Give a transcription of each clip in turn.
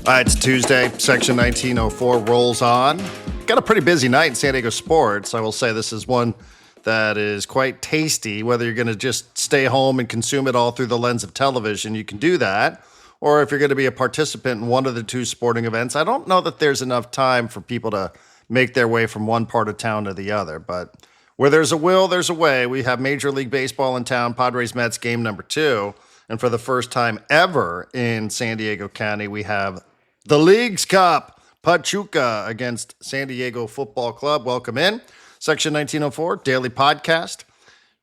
It's Tuesday. Section 1904 rolls on. Got a pretty busy night in San Diego sports. I will say this is one that is quite tasty. Whether you're going to just stay home and consume it all through the lens of television, you can do that. Or if you're going to be a participant in one of the two sporting events, I don't know that there's enough time for people to make their way from one part of town to the other. But where there's a will, there's a way. We have Major League Baseball in town, Padres Mets game number 2. And for the first time ever in San Diego County, we have the League's Cup, Pachuca against San Diego Football Club. Welcome in. Section 1904, daily podcast,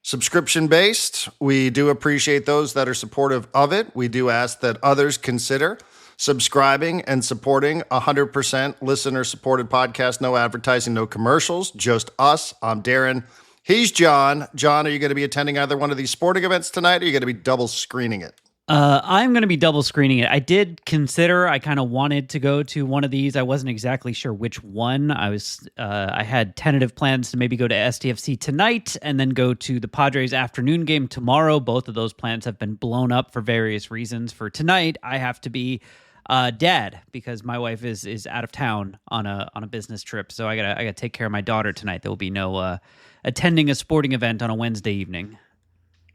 subscription-based. We do appreciate those that are supportive of it. We do ask that others consider subscribing and supporting 100% listener-supported podcast. No advertising, no commercials, just us. I'm Darren. He's John. John, are you going to be attending either one of these sporting events tonight, or are you going to be double screening it? I'm going to be double screening it. I did consider, I kind of wanted to go to one of these. I wasn't exactly sure which one. I had tentative plans to maybe go to STFC tonight and then go to the Padres afternoon game tomorrow. Both of those plans have been blown up for various reasons. For tonight, I have to be dad because my wife is out of town on a business trip. So I gotta take care of my daughter tonight. There will be no attending a sporting event on a Wednesday evening.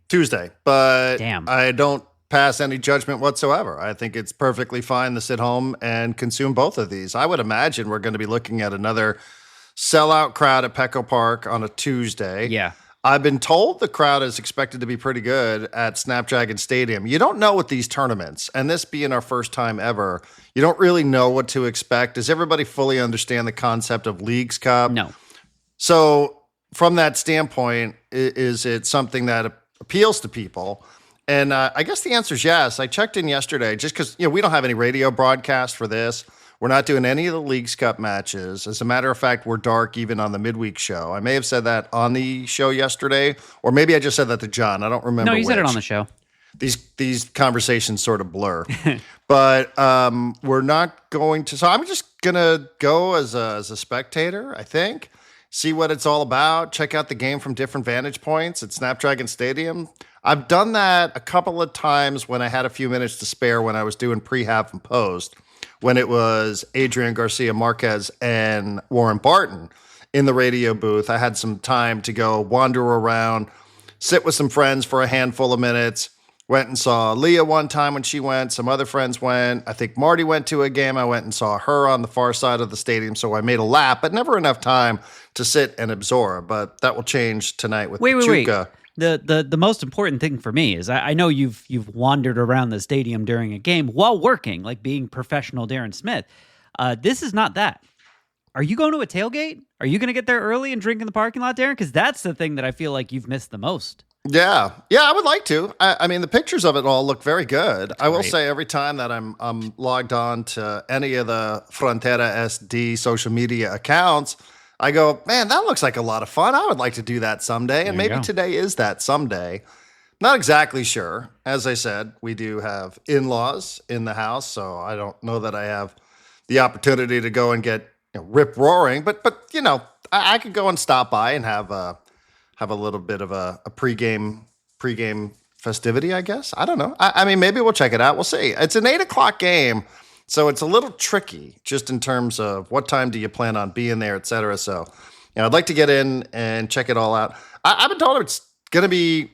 Tuesday, but damn, I don't pass any judgment whatsoever. I think it's perfectly fine to sit home and consume both of these. I would imagine we're going to be looking at another sellout crowd at Petco Park on a Tuesday. Yeah. I've been told the crowd is expected to be pretty good at Snapdragon Stadium. You don't know with these tournaments, and this being our first time ever, you don't really know what to expect. Does everybody fully understand the concept of Leagues Cup? No. So from that standpoint, is it something that appeals to people? And I guess the answer is yes. I checked in yesterday just because we don't have any radio broadcast for this. We're not doing any of the Leagues Cup matches. As a matter of fact, we're dark even on the midweek show. I may have said that on the show yesterday, or maybe I just said that to John. I don't remember. No, you said it on the show. These conversations sort of blur. But we're not going to. So I'm just going to go as a spectator, I think. See what it's all about. Check out the game from different vantage points at Snapdragon Stadium. I've done that a couple of times when I had a few minutes to spare when I was doing pre, half, and post, when it was Adrian Garcia Marquez and Warren Barton in the radio booth. I had some time to go wander around, sit with some friends for a handful of minutes. Went and saw Leah one time when she went. Some other friends went. I think Marty went to a game. I went and saw her on the far side of the stadium. So I made a lap, but never enough time to sit and absorb. But that will change tonight with Pachuca. The most important thing for me is I know you've wandered around the stadium during a game while working, like being professional Darren Smith. This is not that. Are you going to a tailgate? Are you going to get there early and drink in the parking lot, Darren? Because that's the thing that I feel like you've missed the most. Yeah, I would like to. I mean, the pictures of it all look very good. I will say every time that I'm logged on to any of the Frontera SD social media accounts, I go, man, that looks like a lot of fun. I would like to do that someday, and maybe today is that someday. Not exactly sure. As I said, we do have in-laws in the house, so I don't know that I have the opportunity to go and get rip-roaring, but I could go and stop by and have a little bit of a pregame festivity, I guess. I don't know. I mean, maybe we'll check it out. We'll see. It's an 8:00 game, so it's a little tricky just in terms of what time do you plan on being there, et cetera. So, I'd like to get in and check it all out. I've been told it's going to be,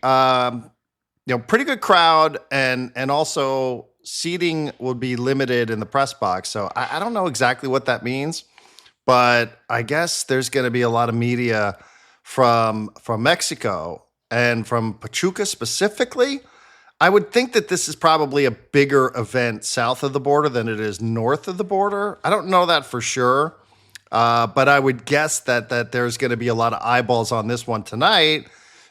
pretty good crowd, and also seating will be limited in the press box. So I don't know exactly what that means, but I guess there's going to be a lot of media from Mexico and from Pachuca specifically. I would think that this is probably a bigger event south of the border than it is north of the border. I don't know that for sure, but I would guess that there's going to be a lot of eyeballs on this one tonight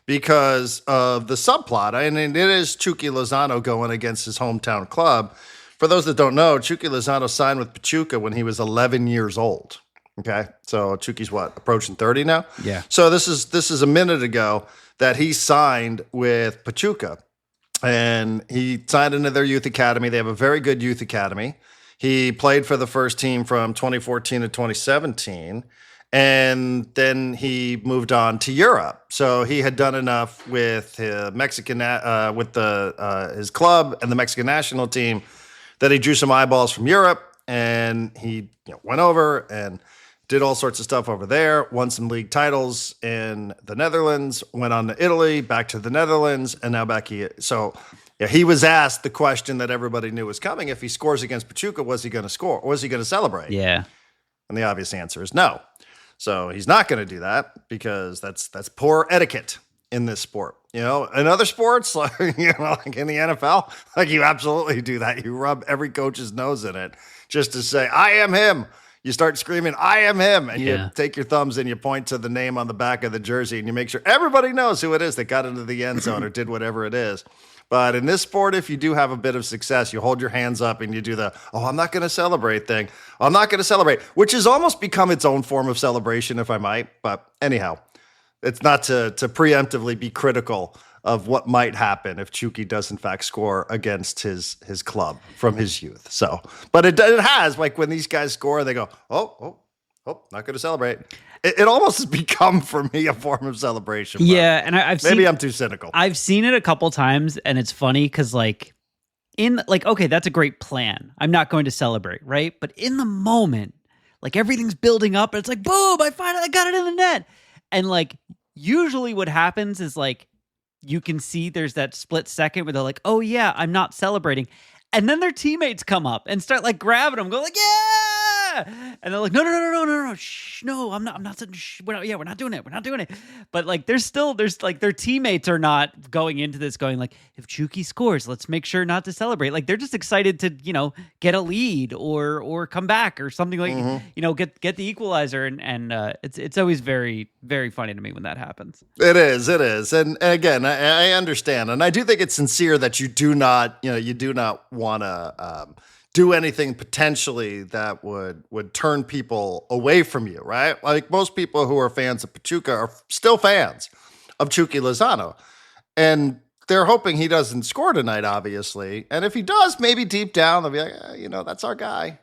because of the subplot. And it is Chucky Lozano going against his hometown club. For those that don't know, Chucky Lozano signed with Pachuca when he was 11 years old. Okay, so Chucky's approaching 30 now? Yeah. So this is a minute ago that he signed with Pachuca. And he signed into their youth academy. They have a very good youth academy. He played for the first team from 2014 to 2017. And then he moved on to Europe. So he had done enough with his his club and the Mexican national team that he drew some eyeballs from Europe. and he went over and did all sorts of stuff over there, won some league titles in the Netherlands, went on to Italy, back to the Netherlands, and now back here. So he was asked the question that everybody knew was coming. If he scores against Pachuca, was he going to score? Or was he going to celebrate? Yeah. And the obvious answer is no. So he's not going to do that because that's poor etiquette in this sport. In other sports, like in the NFL, like you absolutely do that. You rub every coach's nose in it just to say, I am him. You start screaming, I am him. And you take your thumbs and you point to the name on the back of the jersey and you make sure everybody knows who it is that got into the end zone or did whatever it is. But in this sport, if you do have a bit of success, you hold your hands up and you do the, I'm not going to celebrate thing. I'm not going to celebrate, which has almost become its own form of celebration, if I might. But anyhow, it's not to preemptively be critical of what might happen if Chucky does in fact score against his club from his youth. So, but it has, like when these guys score, they go, not going to celebrate. It almost has become for me a form of celebration. Yeah, and I'm too cynical. I've seen it a couple times, and it's funny because okay, that's a great plan. I'm not going to celebrate, right? But in the moment, like everything's building up, and it's like, boom! I got it in the net, and like usually what happens is like you can see there's that split second where they're like, oh yeah, I'm not celebrating, and then their teammates come up and start like grabbing them, go like, yeah. And they're like, no, shh, no, I'm not saying, shh, we're not doing it. But like, there's like their teammates are not going into this going like, if Chucky scores, let's make sure not to celebrate. Like they're just excited to, get a lead or come back or something like, get the equalizer. And it's always very, very funny to me when that happens. It is. And again, I understand. And I do think it's sincere that you do not want to, do anything potentially that would turn people away from you, right? Like most people who are fans of Pachuca are still fans of Chucky Lozano. And they're hoping he doesn't score tonight, obviously. And if he does, maybe deep down, they'll be like, that's our guy.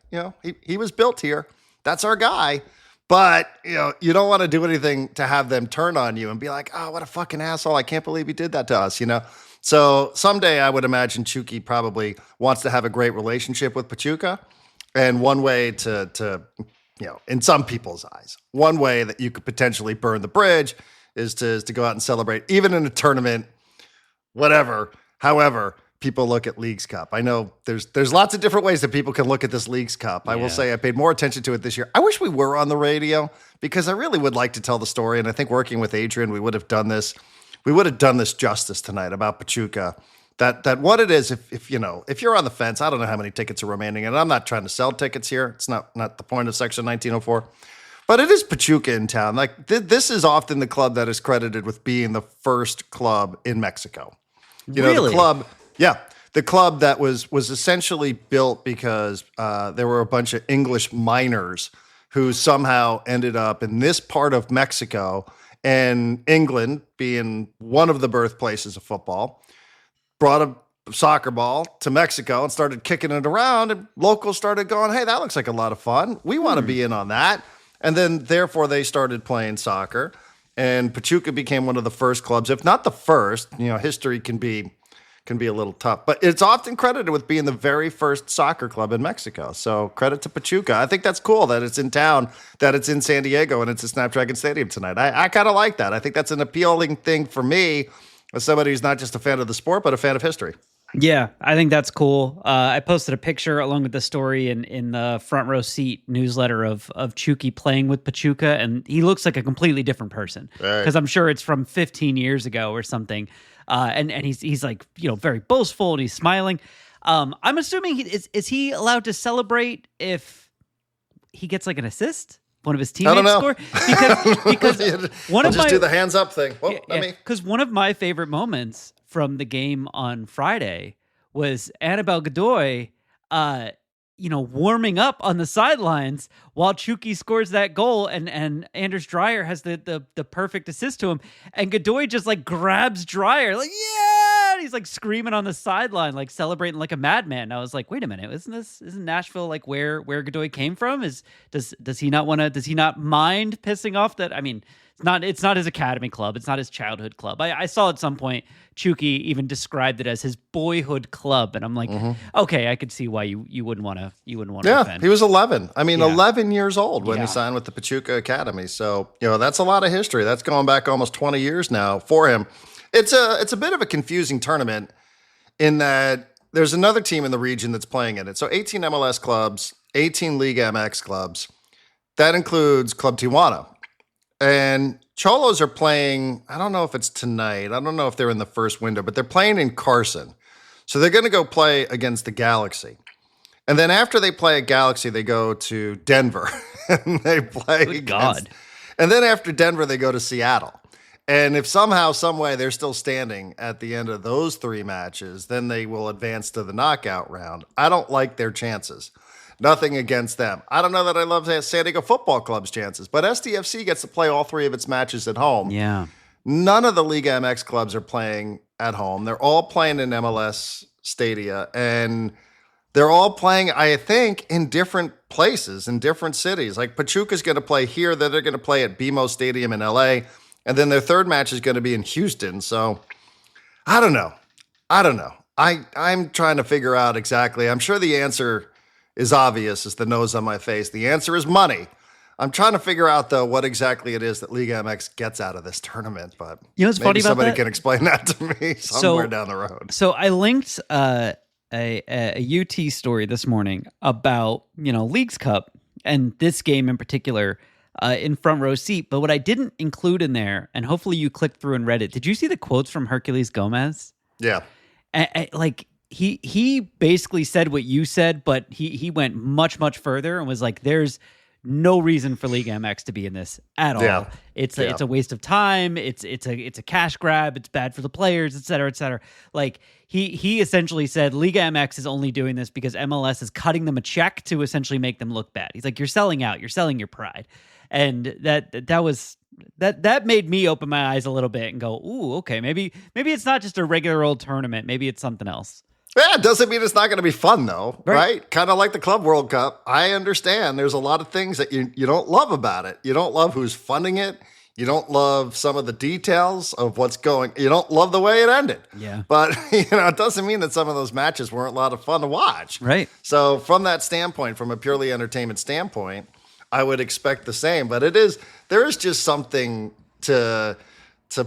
He was built here. That's our guy. But, you don't want to do anything to have them turn on you and be like, oh, what a fucking asshole. I can't believe he did that to us, So someday I would imagine Chucky probably wants to have a great relationship with Pachuca. And one way to in some people's eyes, one way that you could potentially burn the bridge is to go out and celebrate, even in a tournament, whatever. However, people look at Leagues Cup. I know there's lots of different ways that people can look at this Leagues Cup. Yeah. I will say I paid more attention to it this year. I wish we were on the radio because I really would like to tell the story. And I think working with Adrian, we would have done this. We would have done this justice tonight about Pachuca. That what it is, if you're on the fence, I don't know how many tickets are remaining, and I'm not trying to sell tickets here. It's not the point of Section 1904. But it is Pachuca in town. Like this is often the club that is credited with being the first club in Mexico. Really? The club that was essentially built because there were a bunch of English miners who somehow ended up in this part of Mexico. And England, being one of the birthplaces of football, brought a soccer ball to Mexico and started kicking it around. And locals started going, hey, that looks like a lot of fun. We want to be in on that. And then, therefore, they started playing soccer. And Pachuca became one of the first clubs, if not the first. History can be a little tough. But it's often credited with being the very first soccer club in Mexico. So credit to Pachuca. I think that's cool that it's in town, that it's in San Diego, and it's at Snapdragon Stadium tonight. I kind of like that. I think that's an appealing thing for me as somebody who's not just a fan of the sport, but a fan of history. Yeah, I think that's cool. I posted a picture along with the story in the Front Row Seat newsletter of Chucky playing with Pachuca, and he looks like a completely different person because I'm sure it's from 15 years ago or something. And he's like, very boastful and he's smiling. I'm assuming is he allowed to celebrate if he gets like an assist? One of his teammates score? Because one of my, do the hands up thing. Because one of my favorite moments from the game on Friday was Annabelle Godoy, warming up on the sidelines while Chucky scores that goal and Anders Dreyer has the perfect assist to him. And Godoy just like grabs Dreyer like, yeah! And he's like screaming on the sideline, like celebrating like a madman. And I was like, wait a minute, isn't Nashville like where Godoy came from? Does he not mind pissing off that? I mean, It's not his academy club. It's not his childhood club. I saw at some point Chucky even described it as his boyhood club, and I'm like, okay, I could see why you wouldn't want to Yeah, offend. he was 11. I mean, Yeah. 11 years old when Yeah. he signed with the Pachuca Academy. So, that's a lot of history. That's going back almost 20 years now for him. It's a bit of a confusing tournament in that there's another team in the region that's playing in it. So 18 MLS clubs, 18 League MX clubs. That includes Club Tijuana. And Cholos are playing, I don't know if it's tonight. I don't know if they're in the first window, but they're playing in Carson. So they're going to go play against the Galaxy. And then after they play at Galaxy, they go to Denver. And they play Good against, God. And then after Denver, they go to Seattle. And if somehow, some way, they're still standing at the end of those 3 matches, then they will advance to the knockout round. I don't like their chances. Nothing against them. I don't know that I love San Diego Football Club's chances, but SDFC gets to play all 3 of its matches at home. Yeah. None of the League MX clubs are playing at home. They're all playing in MLS stadia, and they're all playing, I think, in different places, in different cities. Like Pachuca's going to play here, then they're going to play at BMO Stadium in LA, and then their third match is going to be in Houston. So I don't know. I'm trying to figure out exactly. I'm sure the answer is obvious as the nose on my face. The answer is money. I'm trying to figure out, though, what exactly it is that League MX gets out of this tournament. But what's funny about somebody that? can explain that to me somewhere down the road. So I linked a UT story this morning about, Leagues Cup and this game in particular in front row seat. But what I didn't include in there, and hopefully you clicked through and read it, did you see the quotes from Herculez Gomez? Yeah. He basically said what you said, but he went much, much further and was like, there's no reason for League MX to be in this at all. Yeah. It's a waste of time. It's a cash grab. It's bad for the players, et cetera, et cetera. Like he essentially said League MX is only doing this because MLS is cutting them a check to essentially make them look bad. He's like, you're selling out. You're selling your pride. And that made me open my eyes a little bit and go, ooh, okay, maybe it's not just a regular old tournament. Maybe it's something else. Yeah, it doesn't mean it's not going to be fun, though, Right. right? Kind of like the Club World Cup. I understand there's a lot of things that you don't love about it. You don't love who's funding it. You don't love some of the details of what's going. You don't love the way it ended. Yeah. But, it doesn't mean that some of those matches weren't a lot of fun to watch. Right. So from that standpoint, from a purely entertainment standpoint, I would expect the same. But there is just something to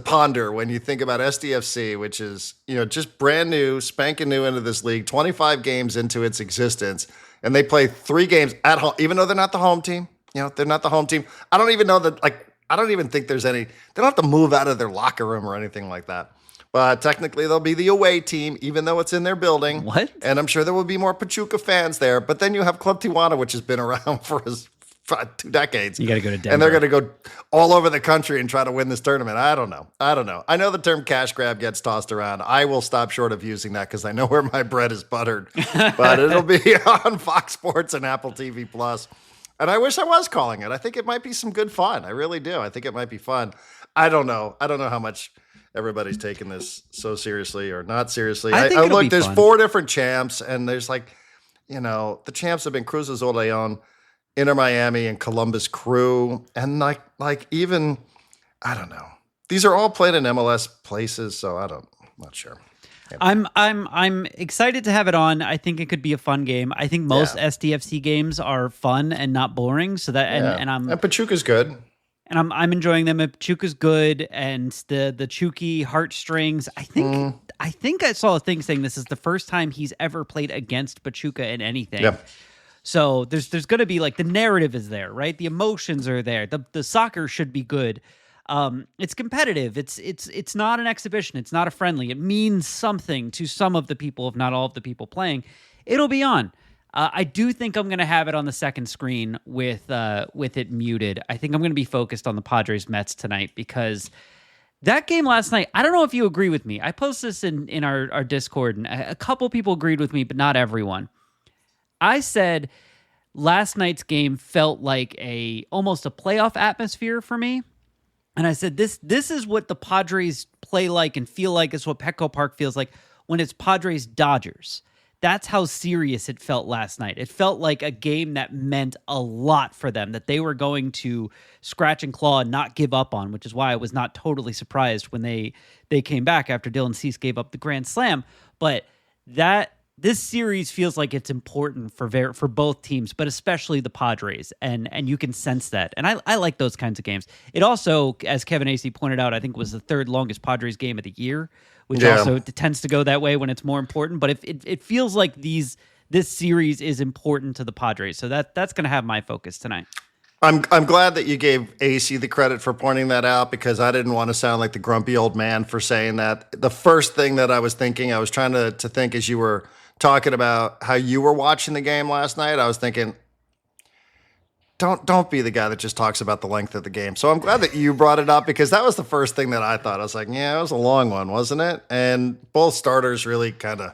ponder when you think about SDFC, which is, just brand new, spanking new into this league, 25 games into its existence, and they play 3 games at home, even though they're not the home team. They're not the home team. I don't even know that, I don't even think there's any, they don't have to move out of their locker room or anything like that. But technically, they'll be the away team, even though it's in their building. What? And I'm sure there will be more Pachuca fans there. But then you have Club Tijuana, which has been around for 2 decades. You got to go to Denver. And they're going to go all over the country and try to win this tournament. I don't know. I know the term cash grab gets tossed around. I will stop short of using that because I know where my bread is buttered. But it'll be on Fox Sports and Apple TV Plus. And I wish I was calling it. I think it might be some good fun. I really do. I think it might be fun. I don't know how much everybody's taking this so seriously or not seriously. I think it'll be there's fun. 4 different champs, and there's the champs have been Cruz Azul Leon, Inter Miami, and Columbus Crew, and even I don't know. These are all played in MLS places, so I'm not sure. I'm excited to have it on. I think it could be a fun game. I think most SDFC games are fun and not boring. So that and Pachuca's good. And I'm enjoying them. Pachuca's good, and the Chucky heartstrings. I think I saw a thing saying this is the first time he's ever played against Pachuca in anything. Yeah. So there's going to be the narrative is there, right? The emotions are there. The soccer should be good. It's competitive. It's not an exhibition. It's not a friendly. It means something to some of the people, if not all of the people playing. It'll be on. I do think I'm going to have it on the second screen with it muted. I think I'm going to be focused on the Padres Mets tonight because that game last night, I don't know if you agree with me. I posted this in our Discord, and a couple people agreed with me, but not everyone. I said last night's game felt like almost a playoff atmosphere for me. And I said, this is what the Padres play like and feel like. It's what Petco Park feels like when it's Padres Dodgers. that's how serious it felt last night. It felt like a game that meant a lot for them, that they were going to scratch and claw and not give up on, which is why I was not totally surprised when they came back after Dylan Cease gave up the grand slam. But this series feels like it's important for both teams, but especially the Padres, and you can sense that. And I like those kinds of games. It also, as Kevin Acee pointed out, I think was the third longest Padres game of the year, which also tends to go that way when it's more important. But if it feels like this series is important to the Padres, so that's going to have my focus tonight. I'm glad that you gave AC the credit for pointing that out, because I didn't want to sound like the grumpy old man for saying that. The first thing that I was thinking, I was trying to think as you were talking about how you were watching the game last night, I was thinking, don't be the guy that just talks about the length of the game. So I'm glad that you brought it up, because that was the first thing that I thought. I was like, yeah, it was a long one, wasn't it? And both starters really kind of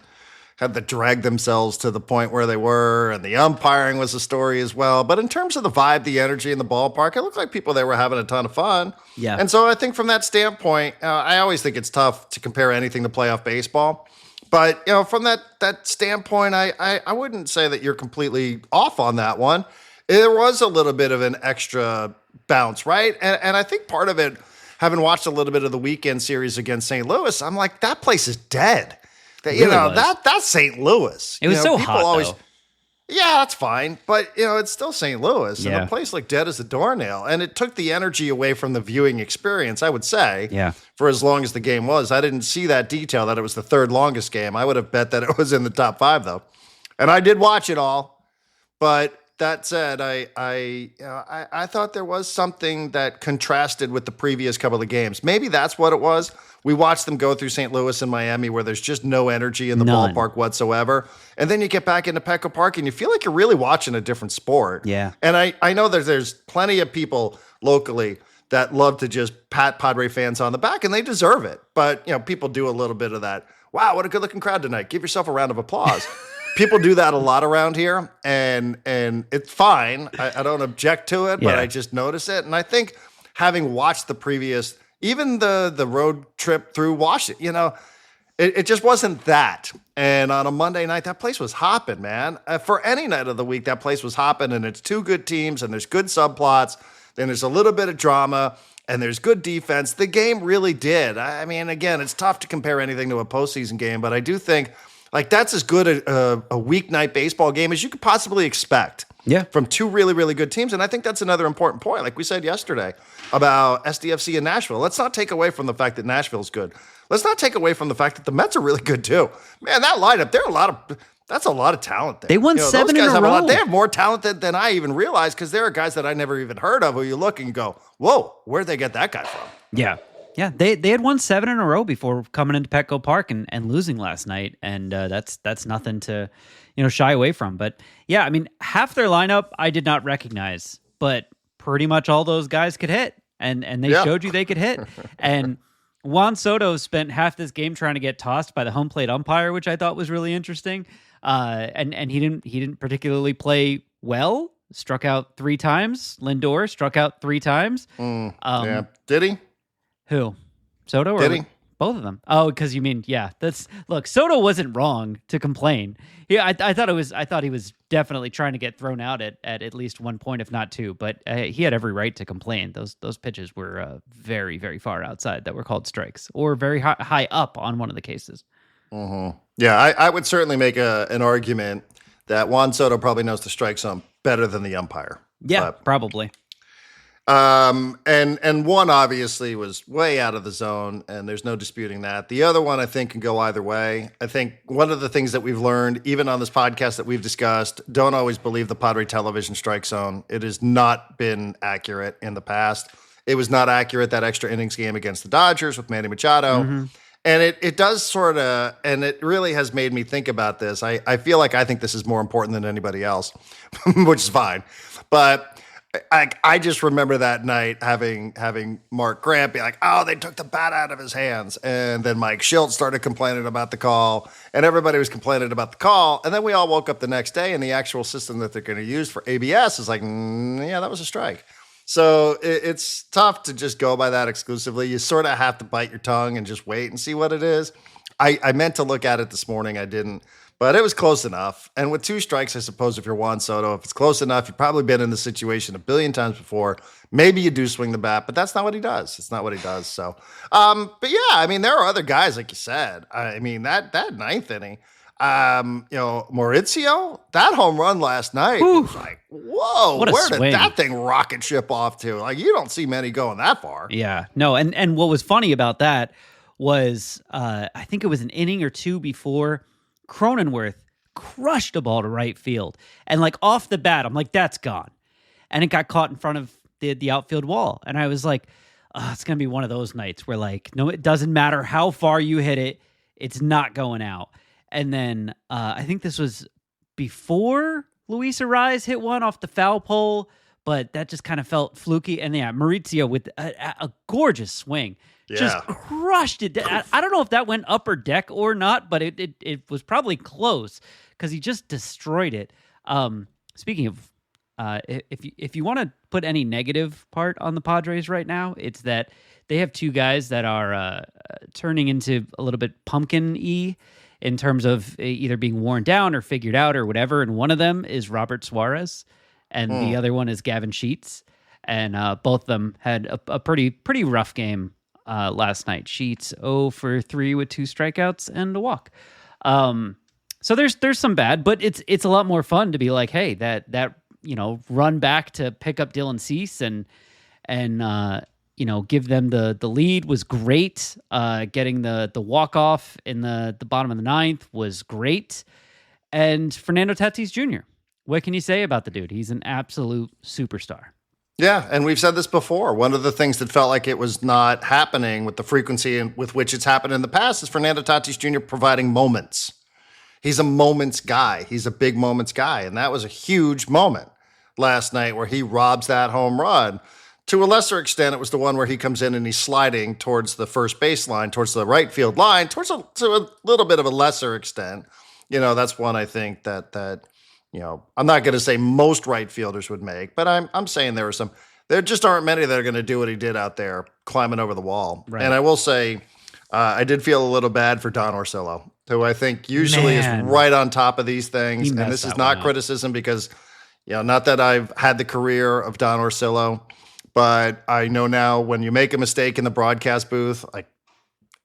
had to drag themselves to the point where they were, and the umpiring was a story as well. But in terms of the vibe, the energy in the ballpark, it looked like people there were having a ton of fun. Yeah. And so I think from that standpoint, I always think it's tough to compare anything to playoff baseball. But, from that standpoint, I wouldn't say that you're completely off on that one. There was a little bit of an extra bounce, right? And I think part of it, having watched a little bit of the weekend series against St. Louis, I'm like, that place is dead. That's St. Louis. It was so hot, though. Yeah, that's fine. But, it's still St. Louis. Yeah. And a place like dead as a doornail. And it took the energy away from the viewing experience, I would say, for as long as the game was. I didn't see that detail, that it was the third longest game. I would have bet that it was in the top 5, though. And I did watch it all. But that said, I thought there was something that contrasted with the previous couple of games. Maybe that's what it was. We watched them go through St. Louis and Miami, where there's just no energy in the ballpark whatsoever. And then you get back into Petco Park and you feel like you're really watching a different sport. Yeah. And I know that there's plenty of people locally that love to just pat Padre fans on the back, and they deserve it. But, people do a little bit of that. Wow, what a good looking crowd tonight. Give yourself a round of applause. People do that a lot around here, and it's fine. I don't object to it, but I just notice it. And I think having watched the previous, even the road trip through Washington, it just wasn't that. And on a Monday night, that place was hopping, man. For any night of the week, that place was hopping, and it's two good teams, and there's good subplots, then there's a little bit of drama, and there's good defense. The game really did. I mean, again, it's tough to compare anything to a postseason game, but I do think that's as good a weeknight baseball game as you could possibly expect from two really, really good teams. And I think that's another important point, like we said yesterday, about SDFC and Nashville. Let's not take away from the fact that Nashville's good. Let's not take away from the fact that the Mets are really good too. Man, that lineup, that's a lot of talent there. They won 7 in a row. They have more talent than I even realized, because there are guys that I never even heard of who you look and you go, whoa, where'd they get that guy from? Yeah. Yeah, they had won 7 in a row before coming into Petco Park and losing last night, and that's nothing to shy away from. But yeah, I mean, half their lineup I did not recognize, but pretty much all those guys could hit, and they showed you they could hit. And Juan Soto spent half this game trying to get tossed by the home plate umpire, which I thought was really interesting. And he didn't particularly play well. Struck out 3 times. Lindor struck out 3 times. Did he? Who? Soto or Did he? Both of them? Oh, because you mean, look, Soto wasn't wrong to complain. Yeah, I thought he was definitely trying to get thrown out at least 1 point, if not 2. But he had every right to complain. Those pitches were very, very far outside that were called strikes, or very high up on one of the cases. Mm-hmm. Yeah, I would certainly make an argument that Juan Soto probably knows the strike zone better than the umpire. Yeah, probably. And one obviously was way out of the zone, and there's no disputing that. The other one I think can go either way. I think one of the things that we've learned, even on this podcast that we've discussed, don't always believe the Padre television strike zone. It has not been accurate in the past. It was not accurate that extra innings game against the Dodgers with Manny Machado. Mm-hmm. And it does sort of, and it really has made me think about this. I feel like I think this is more important than anybody else, which is fine. But I just remember that night having Mark Grant be like, oh, they took the bat out of his hands. And then Mike Schultz started complaining about the call, and everybody was complaining about the call. And then we all woke up the next day, and the actual system that they're going to use for ABS is like, yeah, that was a strike. So it's tough to just go by that exclusively. You sort of have to bite your tongue and just wait and see what it is. I meant to look at it this morning. I didn't. But it was close enough. And with 2 strikes, I suppose if you're Juan Soto, if it's close enough, you've probably been in the situation a billion times before. Maybe you do swing the bat, but that's not what he does. It's not what he does. So, but yeah, I mean, there are other guys, like you said. I mean, that ninth inning, Mauricio, that home run last night was like, whoa, where did that thing rocket ship off to? Like, you don't see many going that far. Yeah, no. And what was funny about that was, I think it was an inning or two before, Cronenworth crushed a ball to right field. And like off the bat, I'm like, that's gone. And it got caught in front of the outfield wall. And I was like, oh, it's going to be one of those nights where like, no, it doesn't matter how far you hit it. It's not going out. And then I think this was before Luis Suarez hit one off the foul pole, but that just kind of felt fluky. And yeah, Mauricio with a gorgeous swing. Yeah. Just crushed it. I don't know if that went upper deck or not, but it was probably close because he just destroyed it. Speaking of, if you want to put any negative part on the Padres right now, it's that they have 2 guys that are turning into a little bit pumpkin-y in terms of either being worn down or figured out or whatever. And one of them is Robert Suarez, and the other one is Gavin Sheets. And both of them had a pretty rough game last night. Sheets 0 for 3 with 2 strikeouts and a walk. So there's some bad, but it's a lot more fun to be like, hey, that run back to pick up Dylan Cease and give them the lead was great. Getting the walk off in the bottom of the 9th was great. And Fernando Tatis Jr., what can you say about the dude? He's an absolute superstar. Yeah, and we've said this before. One of the things that felt like it was not happening with the frequency with which it's happened in the past is Fernando Tatis Jr. providing moments. He's a moments guy. He's a big moments guy, and that was a huge moment last night where he robs that home run. To a lesser extent, it was the one where he comes in and he's sliding towards the first baseline, towards the right field line, to a little bit of a lesser extent. That's one I think that I'm not going to say most right fielders would make, but I'm saying there just aren't many that are going to do what he did out there climbing over the wall. Right. And I will say, I did feel a little bad for Don Orsillo, who I think usually is right on top of these things. And this is not criticism because, not that I've had the career of Don Orsillo, but I know now when you make a mistake in the broadcast booth, like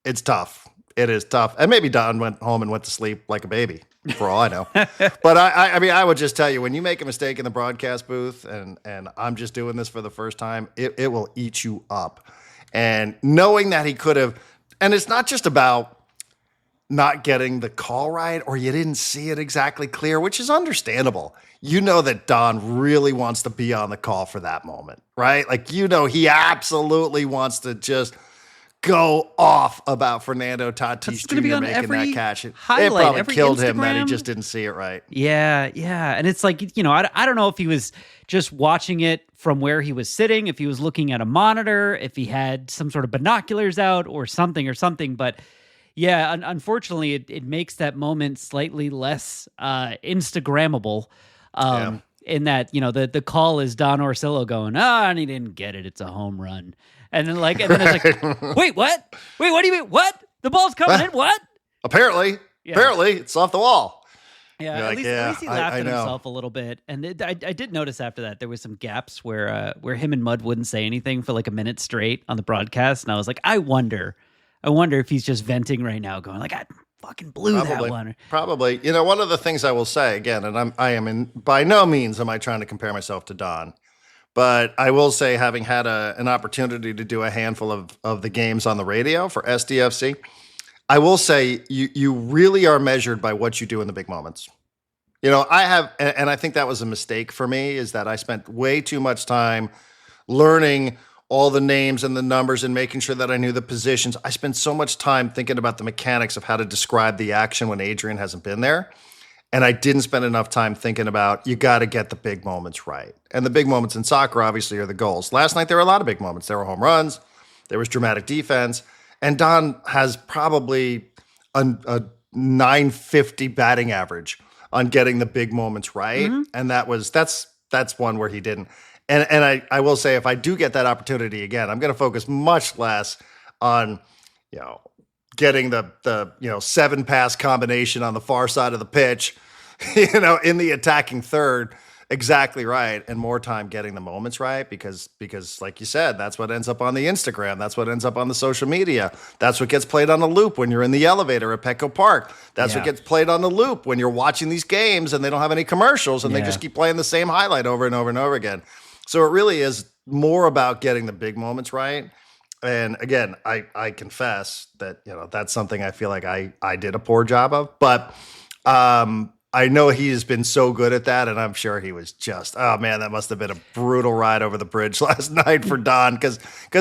it's tough. It is tough. And maybe Don went home and went to sleep like a baby, for all I know. But I mean, I would just tell you, when you make a mistake in the broadcast booth, and I'm just doing this for the first time, it will eat you up. And knowing that he could have, and it's not just about not getting the call right or you didn't see it exactly clear, which is understandable. You know that Don really wants to be on the call for that moment, right? Like, he absolutely wants to just go off about Fernando Tatis Jr. making that catch. It probably killed him that he just didn't see it right. Yeah. And it's like, I don't know if he was just watching it from where he was sitting, if he was looking at a monitor, if he had some sort of binoculars out or something. But yeah, unfortunately, it makes that moment slightly less Instagrammable. In that, the call is Don Orsillo going, and he didn't get it. It's a home run. And then it's like, wait, what? Wait, what do you mean? What? The ball's coming in? What? Apparently, it's off the wall. Yeah, at least he laughed at himself a little bit. And I did notice after that there was some gaps where him and Mud wouldn't say anything for like a minute straight on the broadcast. And I was like, I wonder if he's just venting right now, going like, I fucking blew that one. Probably. One of the things I will say again, and I am by no means am I trying to compare myself to Don, but I will say, having had an opportunity to do a handful of the games on the radio for SDFC, I will say you really are measured by what you do in the big moments. I have, and I think that was a mistake for me, is that I spent way too much time learning all the names and the numbers and making sure that I knew the positions. I spent so much time thinking about the mechanics of how to describe the action when Adrian hasn't been there. And I didn't spend enough time thinking about, you got to get the big moments right. And the big moments in soccer, obviously, are the goals. Last night, there were a lot of big moments. There were home runs. There was dramatic defense. And Don has probably a 950 batting average on getting the big moments right. Mm-hmm. And that's one where he didn't. And I will say, if I do get that opportunity again, I'm going to focus much less on, getting the 7-pass combination on the far side of the pitch, in the attacking third. Exactly right. And more time getting the moments right because like you said, that's what ends up on the Instagram. That's what ends up on the social media. That's what gets played on the loop when you're in the elevator at Petco Park. That's what gets played on the loop when you're watching these games and they don't have any commercials and they just keep playing the same highlight over and over and over again. So it really is more about getting the big moments right. And again, I confess that, that's something I feel like I did a poor job of, but I know he has been so good at that, and I'm sure he was just, oh man, that must have been a brutal ride over the bridge last night for Don because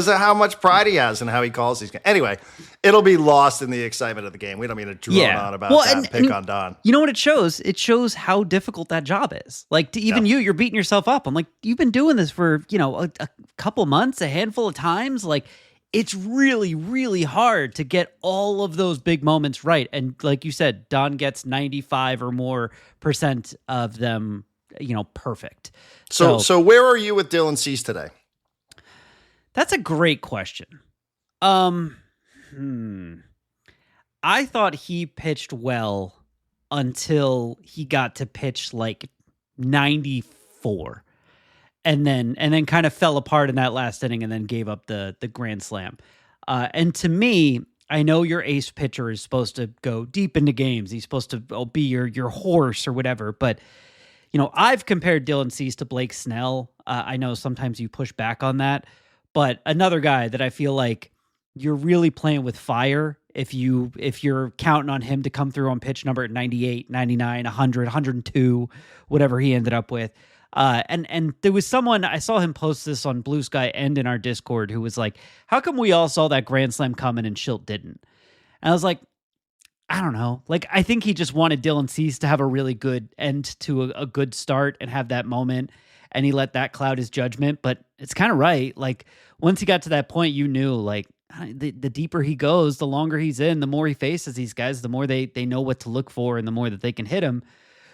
of how much pride he has and how he calls these games. Anyway, it'll be lost in the excitement of the game. We don't mean to drone on about that and pick on Don. You know what it shows? It shows how difficult that job is. Like, to even you're beating yourself up. I'm like, you've been doing this for, a couple months, a handful of times. Like, it's really, really hard to get all of those big moments right. And like you said, Don gets 95 or more % of them, perfect. So where are you with Dylan Cease today? That's a great question. I thought he pitched well until he got to pitch like 94. And then kind of fell apart in that last inning and then gave up the grand slam. And to me, I know your ace pitcher is supposed to go deep into games. He's supposed to be your horse or whatever. But, I've compared Dylan Cease to Blake Snell. I know sometimes you push back on that. But another guy that I feel like you're really playing with fire if you're counting on him to come through on pitch number 98, 99, 100, 102, whatever he ended up with. And there was someone, I saw him post this on Blue Sky and in our Discord, who was like, how come we all saw that grand slam coming and Schilt didn't? And I was like, I don't know. Like, I think he just wanted Dylan Cease to have a really good end to a good start and have that moment. And he let that cloud his judgment, but it's kind of right. Like, once he got to that point, you knew, like, the deeper he goes, the longer he's in, the more he faces these guys, the more they know what to look for and the more that they can hit him.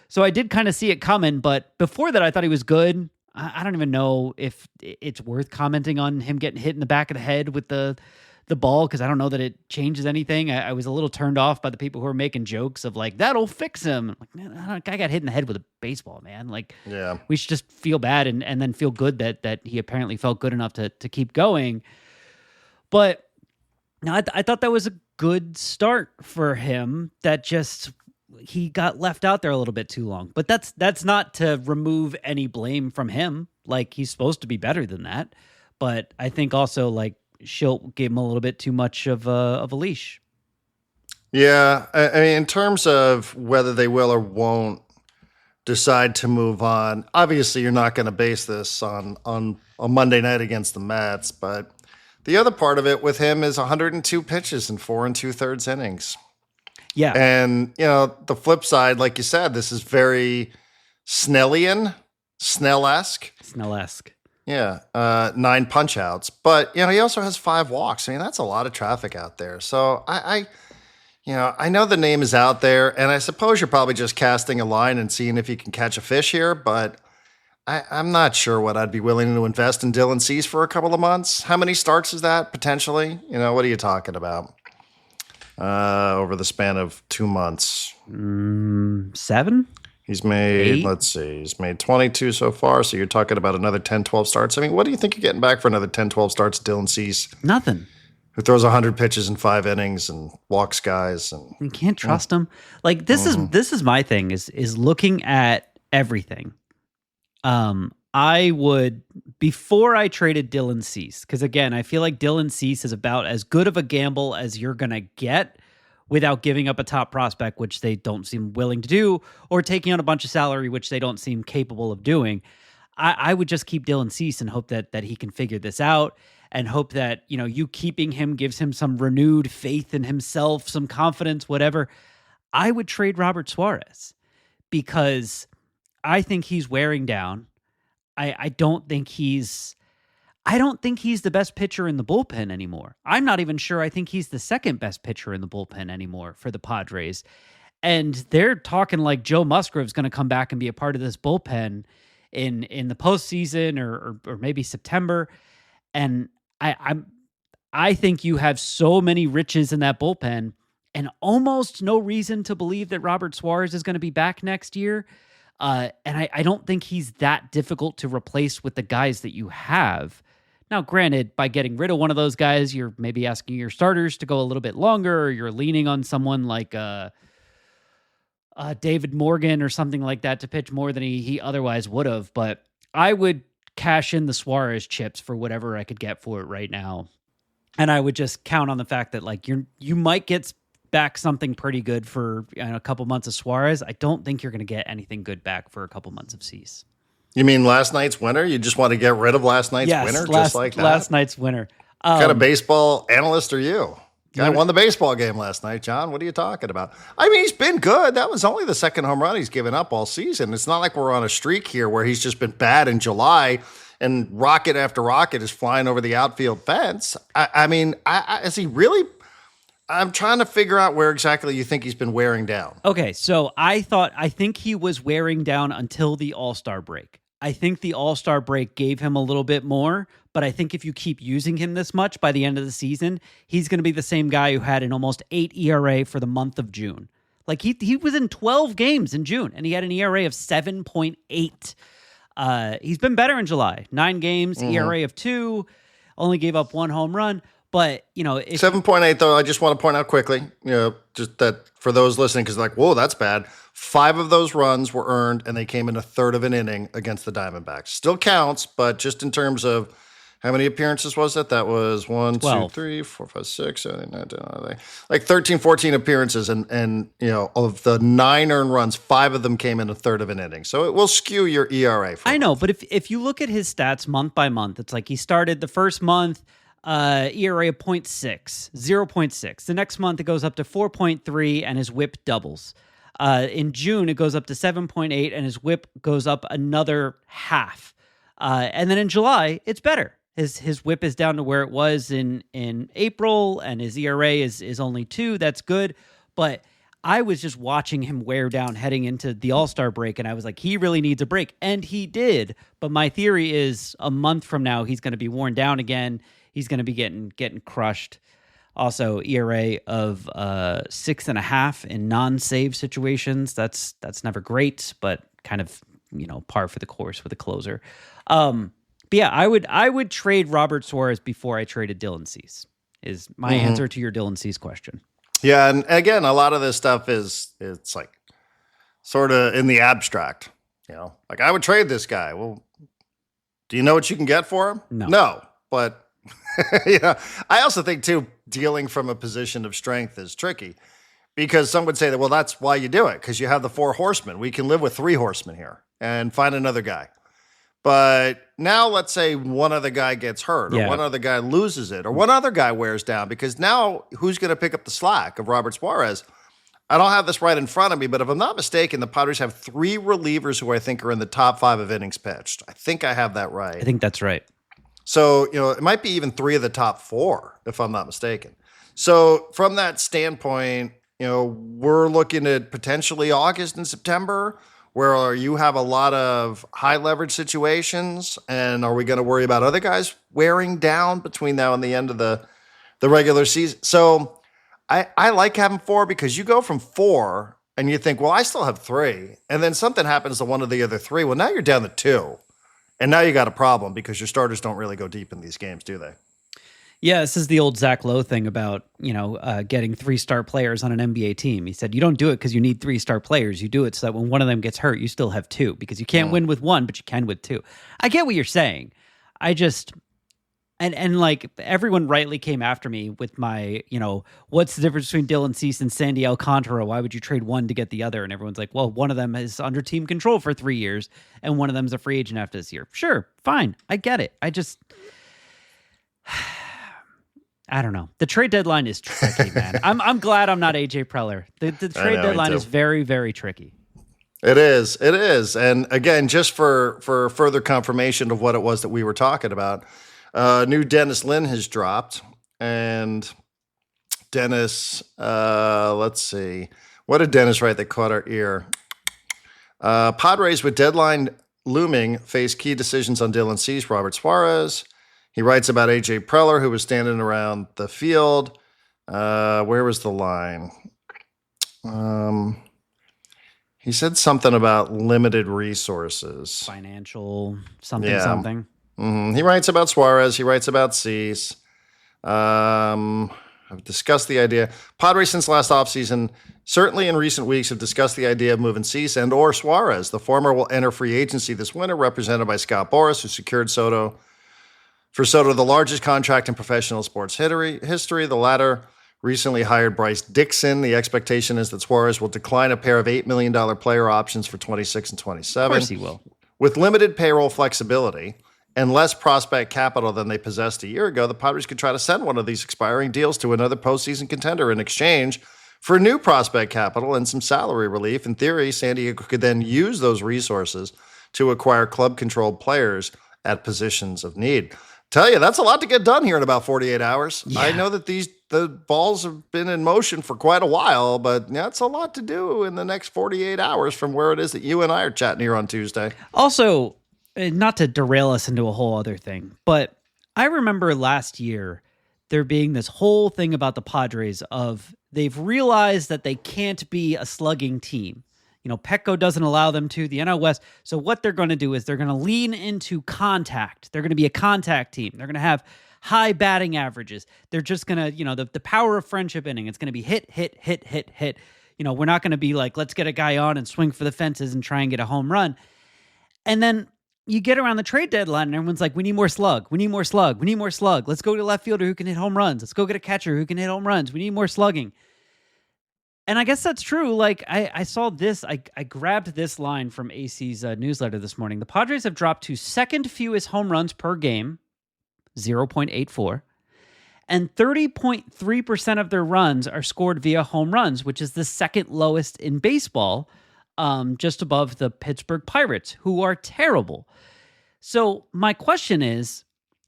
So I did kind of see it coming, but before that, I thought he was good. I don't even know if it's worth commenting on him getting hit in the back of the head with the ball, because I don't know that it changes anything. I was a little turned off by the people who are making jokes of like, that'll fix him. Like, man, guy got hit in the head with a baseball, man. Like, we should just feel bad and then feel good that he apparently felt good enough to keep going. But no, I thought that was a good start for him. That just, he got left out there a little bit too long, but that's not to remove any blame from him. Like, he's supposed to be better than that. But I think also, like, Schilt gave him a little bit too much of a leash. Yeah. I mean, in terms of whether they will or won't decide to move on, obviously you're not going to base this on Monday night against the Mets, but the other part of it with him is 102 pitches in 4 2/3 innings. Yeah. And, the flip side, like you said, this is very Snellian, Snell-esque. Snell-esque. Yeah. 9 punch outs. But, he also has 5 walks. I mean, that's a lot of traffic out there. So I know the name is out there, and I suppose you're probably just casting a line and seeing if you can catch a fish here, but I'm not sure what I'd be willing to invest in Dylan Cease for a couple of months. How many starts is that potentially? What are you talking about? Over the span of 2 months. 7? He's made, 8? Let's see, he's made 22 so far, so you're talking about another 10, 12 starts. I mean, what do you think you're getting back for another 10, 12 starts, Dylan Cease? Nothing. Who throws 100 pitches in 5 innings and walks guys. And you can't trust him. Like, this is my thing, is looking at everything. I would, before I traded Dylan Cease, because again, I feel like Dylan Cease is about as good of a gamble as you're going to get without giving up a top prospect, which they don't seem willing to do, or taking on a bunch of salary, which they don't seem capable of doing. I would just keep Dylan Cease and hope that he can figure this out, and hope that, you keeping him gives him some renewed faith in himself, some confidence, whatever. I would trade Robert Suarez because I think he's wearing down. I don't think he's the best pitcher in the bullpen anymore. I'm not even sure I think he's the second best pitcher in the bullpen anymore for the Padres. And they're talking like Joe Musgrove's going to come back and be a part of this bullpen in the postseason or maybe September. And I I think you have so many riches in that bullpen and almost no reason to believe that Robert Suarez is going to be back next year. And I don't think he's that difficult to replace with the guys that you have. Now, granted, by getting rid of one of those guys, you're maybe asking your starters to go a little bit longer, or you're leaning on someone like David Morgan or something like that to pitch more than he otherwise would have. But I would cash in the Suarez chips for whatever I could get for it right now. And I would just count on the fact that like you might get back something pretty good for a couple months of Suarez. I don't think you're going to get anything good back for a couple months of Cease. You mean last night's winner? You just want to get rid of last night's winner just like that? Last night's winner. What kind of baseball analyst are you? Guy won the baseball game last night, John. What are you talking about? I mean, he's been good. That was only the second home run he's given up all season. It's not like we're on a streak here where he's just been bad in July and rocket after rocket is flying over the outfield fence. I mean, is he really? I'm trying to figure out where exactly you think he's been wearing down. Okay, so I think he was wearing down until the All-Star break. I think the All-Star break gave him a little bit more, but I think if you keep using him this much by the end of the season, he's going to be the same guy who had an almost 8 ERA for the month of June. Like he was in 12 games in June, and he had an ERA of 7.8. He's been better in July. 9 games, ERA of 2, only gave up 1 home run. But, 7.8, though, I just want to point out quickly, just that for those listening, because like, whoa, that's bad. 5 of those runs were earned, and they came in a third of an inning against the Diamondbacks. Still counts, but just in terms of how many appearances was that? That was 1, 2, 3, 4, 5, 6, 7, 8, 9, 10, 11, like 13, 14 appearances. And of the 9 earned runs, 5 of them came in a third of an inning. So it will skew your ERA. I know, but if you look at his stats month by month, it's like he started the first month, ERA of 0.6, 0.6. The next month, it goes up to 4.3, and his whip doubles. In June, it goes up to 7.8, and his whip goes up another half. And then in July, it's better. His whip is down to where it was in April, and his ERA is only 2. That's good. But I was just watching him wear down heading into the All-Star break, and I was like, he really needs a break. And he did. But my theory is a month from now, he's going to be worn down again. He's going to be getting crushed. Also, ERA of 6.5 in non-save situations. That's never great, but kind of par for the course with a closer. But yeah, I would trade Robert Suarez before I traded Dylan Cease. Is my answer to your Dylan Cease question? Yeah, and again, a lot of this stuff it's like sort of in the abstract. Like I would trade this guy. Well, do you know what you can get for him? No, but. I also think, too, dealing from a position of strength is tricky because some would say that, well, that's why you do it, because you have the 4 horsemen. We can live with 3 horsemen here and find another guy. But now let's say one other guy gets hurt or one other guy loses it or one other guy wears down, because now who's going to pick up the slack of Robert Suarez? I don't have this right in front of me, but if I'm not mistaken, the Padres have 3 relievers who I think are in the top 5 of innings pitched. I think I have that right. I think that's right. So, it might be even 3 of the top 4, if I'm not mistaken. So from that standpoint, we're looking at potentially August and September, where you have a lot of high leverage situations. And are we going to worry about other guys wearing down between now and the end of the regular season? So I like having 4 because you go from 4 and you think, well, I still have 3. And then something happens to one of the other 3. Well, now you're down to 2. And now you got a problem because your starters don't really go deep in these games, do they? Yeah, this is the old Zach Lowe thing about, getting 3-star players on an NBA team. He said, you don't do it because you need 3-star players. You do it so that when one of them gets hurt, you still have 2 because you can't win with 1, but you can with 2. I get what you're saying. I just... And like everyone rightly came after me with my, what's the difference between Dylan Cease and Sandy Alcantara? Why would you trade one to get the other? And everyone's like, well, one of them is under team control for 3 years and one of them's a free agent after this year. Sure, fine. I get it. I don't know. The trade deadline is tricky, man. I'm glad I'm not AJ Preller. The trade deadline is very, very tricky. It is. And again, just for further confirmation of what it was that we were talking about, new Dennis Lynn has dropped, and Dennis, let's see. What did Dennis write that caught our ear? Padres with deadline looming face key decisions on Dylan Cease, Robert Suarez. He writes about A.J. Preller, who was standing around the field. Where was the line? He said something about limited resources. Financial something. Mm-hmm. He writes about Suarez. He writes about Cease. I've discussed the idea. Padres since last offseason, certainly in recent weeks, have discussed the idea of moving Cease and or Suarez. The former will enter free agency this winter, represented by Scott Boras, who secured Soto the largest contract in professional sports history. The latter recently hired Bryce Dixon. The expectation is that Suarez will decline a pair of $8 million player options for 26 and 27. Of course he will. With limited payroll flexibility and less prospect capital than they possessed a year ago, the Padres could try to send one of these expiring deals to another postseason contender in exchange for new prospect capital and some salary relief. In theory, San Diego could then use those resources to acquire club-controlled players at positions of need. Tell you, that's a lot to get done here in about 48 hours. Yeah. I know that the balls have been in motion for quite a while, but that's a lot to do in the next 48 hours from where it is that you and I are chatting here on Tuesday. Also, not to derail us into a whole other thing, but I remember last year there being this whole thing about the Padres of they've realized that they can't be a slugging team. Petco doesn't allow them to, the NL West. So what they're going to do is they're going to lean into contact. They're going to be a contact team. They're going to have high batting averages. They're just going to, the power of friendship inning. It's going to be hit. We're not going to be like, let's get a guy on and swing for the fences and try and get a home run. And then you get around the trade deadline and everyone's like, we need more slug. We need more slug. We need more slug. Let's go to a left fielder who can hit home runs. Let's go get a catcher who can hit home runs. We need more slugging. And I guess that's true. Like I saw this, I grabbed this line from AC's newsletter this morning. The Padres have dropped to second fewest home runs per game, 0.84, and 30.3% of their runs are scored via home runs, which is the second lowest in baseball, just above the Pittsburgh Pirates, who are terrible. So my question is,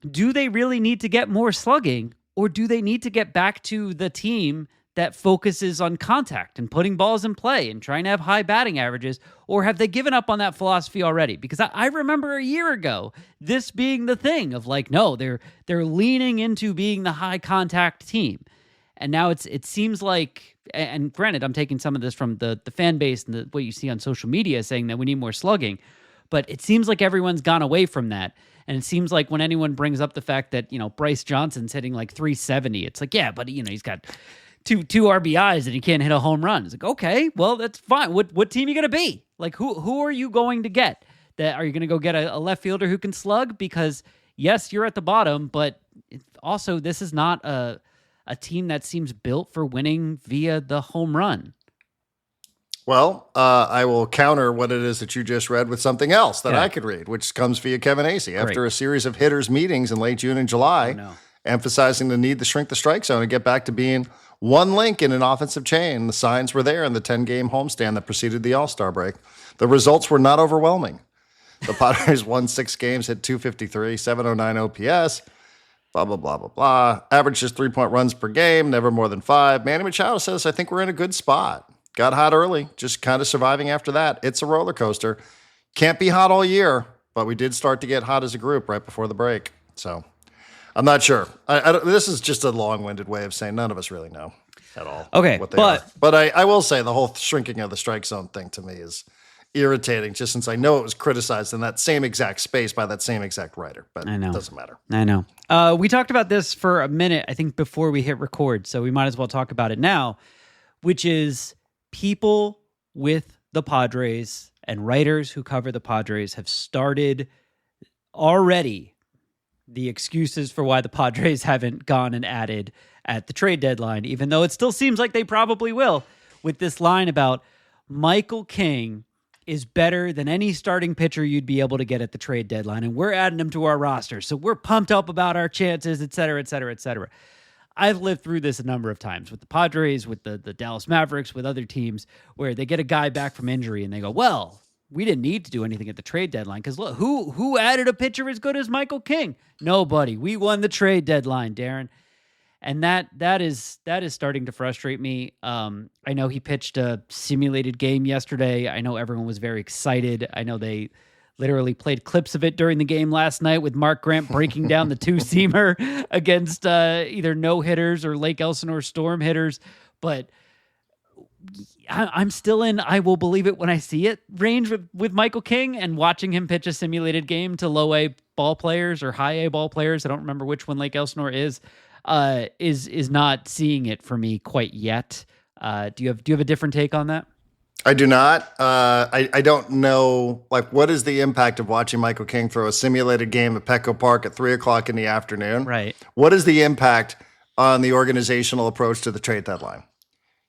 do they really need to get more slugging, or do they need to get back to the team that focuses on contact and putting balls in play and trying to have high batting averages, or have they given up on that philosophy already? Because I remember a year ago this being the thing of like, no, they're leaning into being the high contact team. And now it seems like, and granted, I'm taking some of this from the fan base and what you see on social media saying that we need more slugging, but it seems like everyone's gone away from that. And it seems like when anyone brings up the fact that, Bryce Johnson's hitting like 370, it's like, yeah, but he's got two RBIs and he can't hit a home run. It's like, okay, well, that's fine. What team are you going to be? Like, who are you going to get? Are you going to go get a left fielder who can slug? Because yes, you're at the bottom, but also this is not a team that seems built for winning via the home run. Well, I will counter what it is that you just read with something else that I could read, which comes via Kevin Acee. After a series of hitters meetings in late June and July, emphasizing the need to shrink the strike zone and get back to being one link in an offensive chain. The signs were there in the 10-game homestand that preceded the All-Star break. The results were not overwhelming. The Padres won 6 games, hit .253, 709 OPS, blah, blah, blah, blah, blah. Average just 3-point runs per game, never more than 5. Manny Machado says, I think we're in a good spot. Got hot early, just kind of surviving after that. It's a roller coaster. Can't be hot all year, but we did start to get hot as a group right before the break. So I'm not sure. This is just a long-winded way of saying none of us really know at all. Okay, what they are. But I will say the whole shrinking of the strike zone thing to me is irritating, just since I know it was criticized in that same exact space by that same exact writer. But it doesn't matter. I know. We talked about this for a minute, I think, before we hit record, so we might as well talk about it now, which is people with the Padres and writers who cover the Padres have started already the excuses for why the Padres haven't gone and added at the trade deadline, even though it still seems like they probably will, with this line about Michael King is better than any starting pitcher you'd be able to get at the trade deadline, and we're adding him to our roster, so we're pumped up about our chances, et cetera, et cetera, et cetera. I've lived through this a number of times with the Padres, with the Dallas Mavericks, with other teams where they get a guy back from injury and they go, well, we didn't need to do anything at the trade deadline because look, who added a pitcher as good as Michael King? Nobody. We won the trade deadline, Darren. And that is starting to frustrate me. I know he pitched a simulated game yesterday. I know everyone was very excited. I know they literally played clips of it during the game last night with Mark Grant breaking down the two-seamer against either no-hitters or Lake Elsinore Storm hitters. But I'm still in I will believe it when I see it range with Michael King, and watching him pitch a simulated game to low A ball players or high A ball players. I don't remember which one Lake Elsinore is not seeing it for me quite yet. Do you have a different take on that? I do not. I don't know, like, what is the impact of watching Michael King throw a simulated game at Petco Park at 3:00 in the afternoon? Right. What is the impact on the organizational approach to the trade deadline?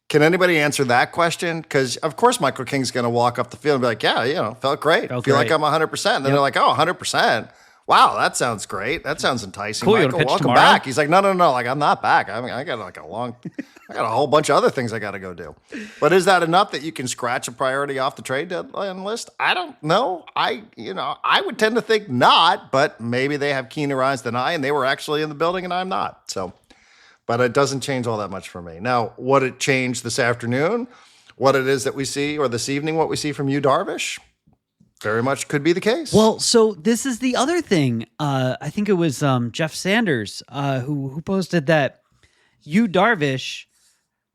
Can anybody answer that question? Because, of course, Michael King's going to walk up the field and be like, yeah, felt great. Feel like I'm 100%. And then they're like, oh, 100%. Wow, that sounds great. That sounds enticing. Cool, Michael, welcome tomorrow? Back. He's like, no. Like, I'm not back. I mean, I got a whole bunch of other things I got to go do. But is that enough that you can scratch a priority off the trade deadline list? I don't know. I would tend to think not, but maybe they have keener eyes than I, and they were actually in the building and I'm not. So, but it doesn't change all that much for me. Now, what it changed this afternoon, what it is that we see, or this evening, what we see from you, Darvish, very much could be the case. Well, so this is the other thing. I think it was Jeff Sanders who posted that Yu Darvish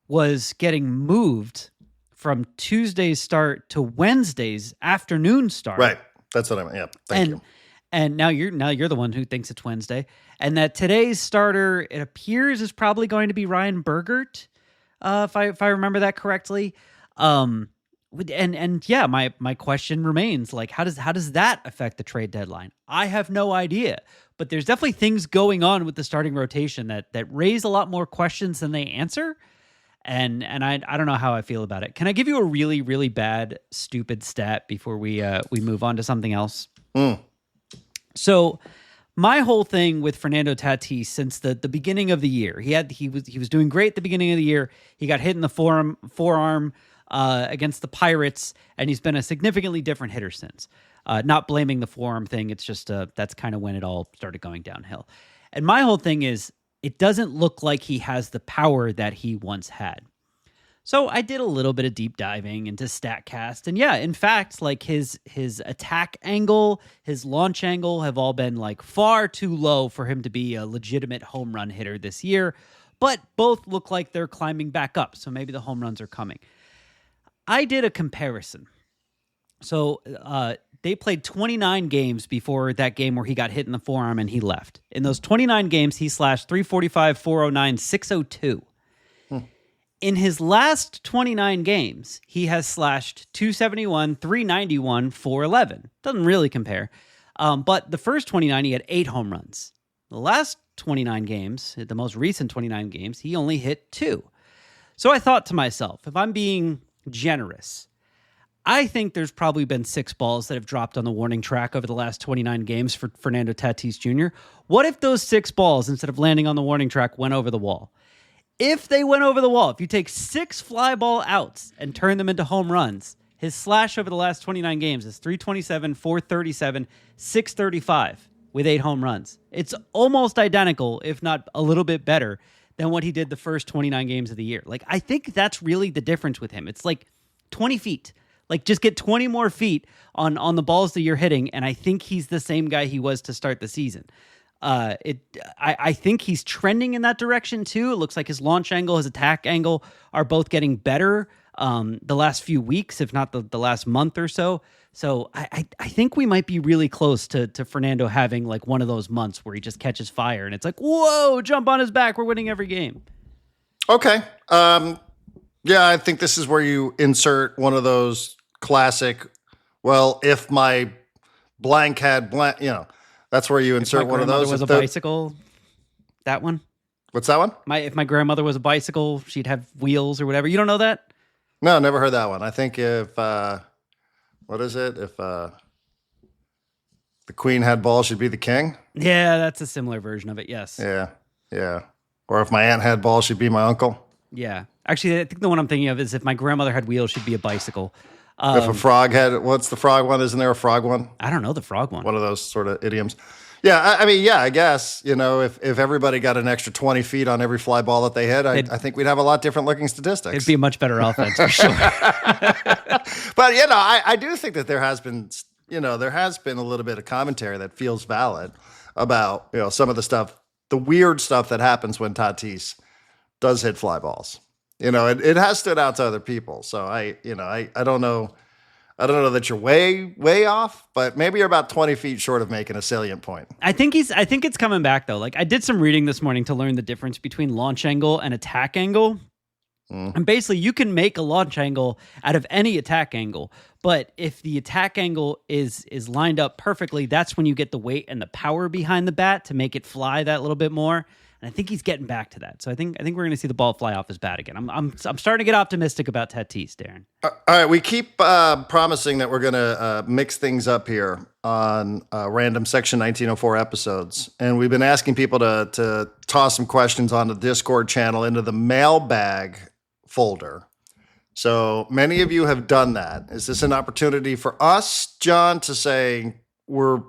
was getting moved from Tuesday's start to Wednesday's afternoon start. Right. That's what I meant. Yeah. Thank you. And now you're the one who thinks it's Wednesday, and that today's starter, it appears, is probably going to be Ryan Bergert, if I remember that correctly. And yeah, my question remains, like, how does that affect the trade deadline? I have no idea, but there's definitely things going on with the starting rotation that raise a lot more questions than they answer. And I don't know how I feel about it. Can I give you a really, really bad, stupid stat before we move on to something else? So my whole thing with Fernando Tatis since the beginning of the year, he was doing great at the beginning of the year. He got hit in the forearm against the Pirates, and he's been a significantly different hitter since. Not blaming the forearm thing, it's just that's kind of when it all started going downhill. And my whole thing is, it doesn't look like he has the power that he once had. So I did a little bit of deep diving into StatCast, and yeah, in fact, like his attack angle, his launch angle have all been like far too low for him to be a legitimate home run hitter this year, but both look like they're climbing back up, so maybe the home runs are coming. I did a comparison. So they played 29 games before that game where he got hit in the forearm and he left. In those 29 games, he slashed 345, 409, 602. In his last 29 games, he has slashed 271, 391, 411. Doesn't really compare. But the first 29, he had 8 home runs. The last 29 games, the most recent 29 games, he only hit 2. So I thought to myself, if I'm being generous, I think there's probably been 6 balls that have dropped on the warning track over the last 29 games for Fernando Tatis Jr. What if those 6 balls, instead of landing on the warning track, went over the wall? If they went over the wall, if you take 6 fly ball outs and turn them into home runs, his slash over the last 29 games is 327, 437, 635 with 8 home runs. It's almost identical, if not a little bit better, than what he did the first 29 games of the year. Like, I think that's really the difference with him. It's like 20 feet. Like, just get 20 more feet on the balls that you're hitting, and I think he's the same guy he was to start the season. I think he's trending in that direction too. It looks like his launch angle, his attack angle are both getting better the last few weeks, if not the last month or so. So I think we might be really close to Fernando having like one of those months where he just catches fire and it's like, whoa, jump on his back. We're winning every game. Okay. Yeah, I think this is where you insert one of those classic, well, if my blank had blank, that's where you insert one of those. Was a bicycle, that one? What's that one? If my grandmother was a bicycle, she'd have wheels or whatever. You don't know that? No, never heard that one. I think if, what is it? If the queen had balls, she'd be the king. Yeah, that's a similar version of it, yes. Yeah. Or if my aunt had balls, she'd be my uncle. Yeah. Actually, I think the one I'm thinking of is if my grandmother had wheels, she'd be a bicycle. If a frog had, what's the frog one? Isn't there a frog one? I don't know the frog one. One of those sort of idioms. Yeah, I mean, I guess, if everybody got an extra 20 feet on every fly ball that they hit, I think we'd have a lot different looking statistics. It'd be a much better offense, for sure. But, I do think that there has been there has been a little bit of commentary that feels valid about, some of the stuff, the weird stuff that happens when Tatis does hit fly balls. It has stood out to other people. So I don't know. I don't know that you're way off, but maybe you're about 20 feet short of making a salient point. I think it's coming back though. Like I did some reading this morning to learn the difference between launch angle and attack angle. And basically you can make a launch angle out of any attack angle, but if the attack angle is lined up perfectly, that's when you get the weight and the power behind the bat to make it fly that little bit more. And I think he's getting back to that. So I think we're going to see the ball fly off his bat again. I'm starting to get optimistic about Tatis, Darren. All right, we keep promising that we're going to mix things up here on random Section 1904 episodes, and we've been asking people to toss some questions on the Discord channel into the mailbag folder. So many of you have done that. Is this an opportunity for us, John, to say we're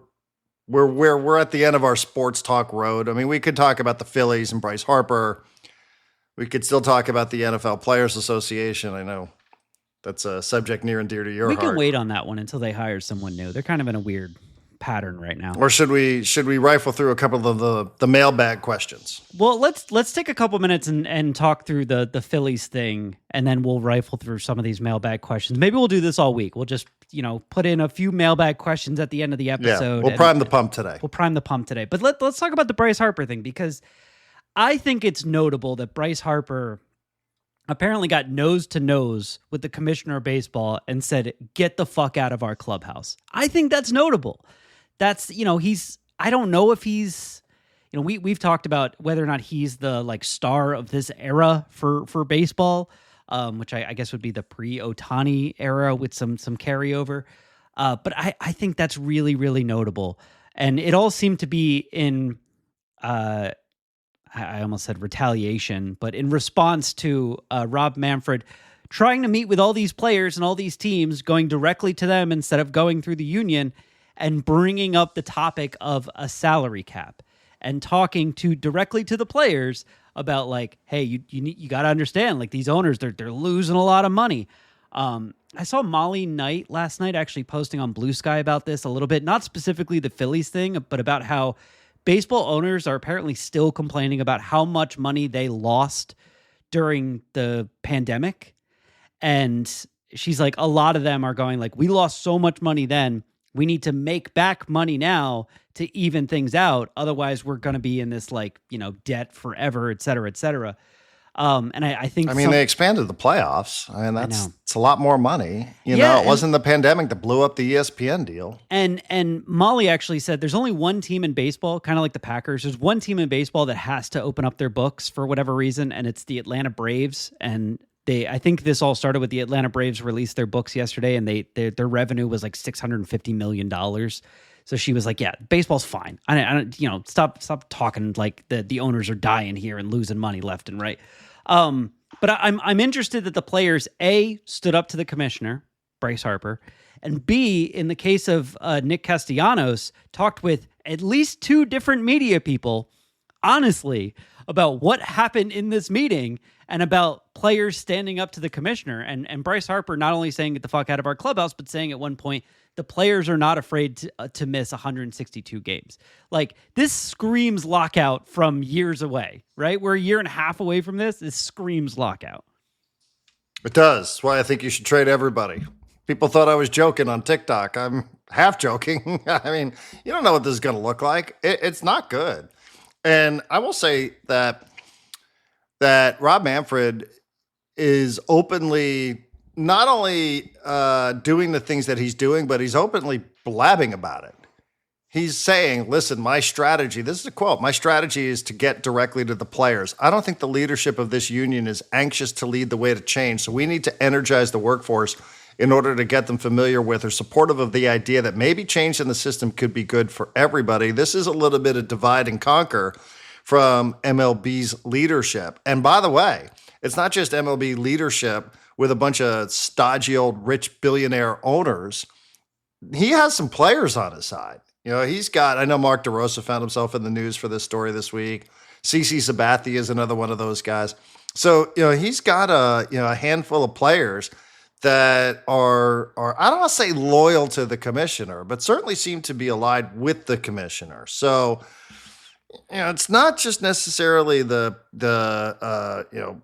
at the end of our sports talk road? I mean, we could talk about the Phillies and Bryce Harper. We could still talk about the NFL Players Association. I know that's a subject near and dear to your heart. We can wait on that one until they hire someone new. They're kind of in a weird pattern right now. Or should we rifle through a couple of the mailbag questions? Well, let's take a couple minutes and talk through the Phillies thing, and then we'll rifle through some of these mailbag questions. Maybe we'll do this all week. We'll just put in a few mailbag questions at the end of the episode. Yeah, we'll prime the pump today. But let's talk about the Bryce Harper thing, because I think it's notable that Bryce Harper apparently got nose to nose with the commissioner of baseball and said, "Get the fuck out of our clubhouse." I think that's notable. That's, I don't know if he's, we've talked about whether or not he's the like star of this era for baseball, which I guess would be the pre-Ohtani era with some carryover. But I think that's really, really notable. And it all seemed to be in, I almost said retaliation, but in response to Rob Manfred trying to meet with all these players and all these teams, going directly to them instead of going through the union, and bringing up the topic of a salary cap and talking directly to the players about like, hey, you got to understand, like these owners, they're losing a lot of money. I saw Molly Knight last night actually posting on Blue Sky about this a little bit, not specifically the Phillies thing, but about how baseball owners are apparently still complaining about how much money they lost during the pandemic. And she's like, a lot of them are going like, we lost so much money then. We need to make back money now to even things out. Otherwise, we're going to be in this debt forever, et cetera, et cetera. And I think they expanded the playoffs. I mean, it's a lot more money. It wasn't the pandemic that blew up the ESPN deal. And Molly actually said there's only one team in baseball, kind of like the Packers. There's one team in baseball that has to open up their books for whatever reason, and it's the Atlanta Braves. And I think this all started with the Atlanta Braves released their books yesterday, and their revenue was like $650 million. So she was like, "Yeah, baseball's fine. I don't, stop talking like the owners are dying here and losing money left and right." But I'm interested that the players A, stood up to the commissioner, Bryce Harper, and B, in the case of Nick Castellanos, talked with at least two different media people, honestly, about what happened in this meeting and about players standing up to the commissioner. And Bryce Harper not only saying, "Get the fuck out of our clubhouse," but saying at one point, the players are not afraid to miss 162 games. Like, this screams lockout from years away, right? We're a year and a half away from this. This screams lockout. It does. That's why I think you should trade everybody. People thought I was joking on TikTok. I'm half joking. I mean, you don't know what this is going to look like. It's not good. And I will say that Rob Manfred is openly not only doing the things that he's doing, but he's openly blabbing about it. He's saying, "Listen, my strategy," this is a quote, "my strategy is to get directly to the players. I don't think the leadership of this union is anxious to lead the way to change, so we need to energize the workforce in order to get them familiar with or supportive of the idea that maybe change in the system could be good for everybody." This is a little bit of divide and conquer from MLB's leadership. And by the way, it's not just MLB leadership with a bunch of stodgy old rich billionaire owners. He has some players on his side. I know Mark DeRosa found himself in the news for this story this week. CC Sabathia is another one of those guys. So, he's got a handful of players that are I don't want to say loyal to the commissioner, but certainly seem to be allied with the commissioner. So it's not just necessarily the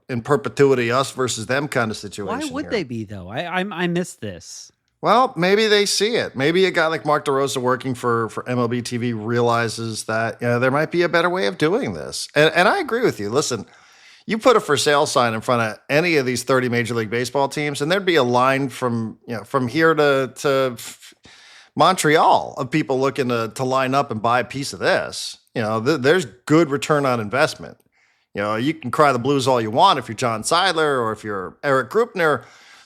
in perpetuity us versus them kind of situation. Why would here. they be though? I missed this. Well, maybe they see it. Maybe a guy like Mark DeRosa working for MLB TV realizes that there might be a better way of doing this. And I agree with you. Listen, you put a for sale sign in front of any of these 30 Major League Baseball teams, and there'd be a line from here to Montreal of people looking to line up and buy a piece of this. There's good return on investment. You can cry the blues all you want if you're John Seidler or if you're Eric Grupner,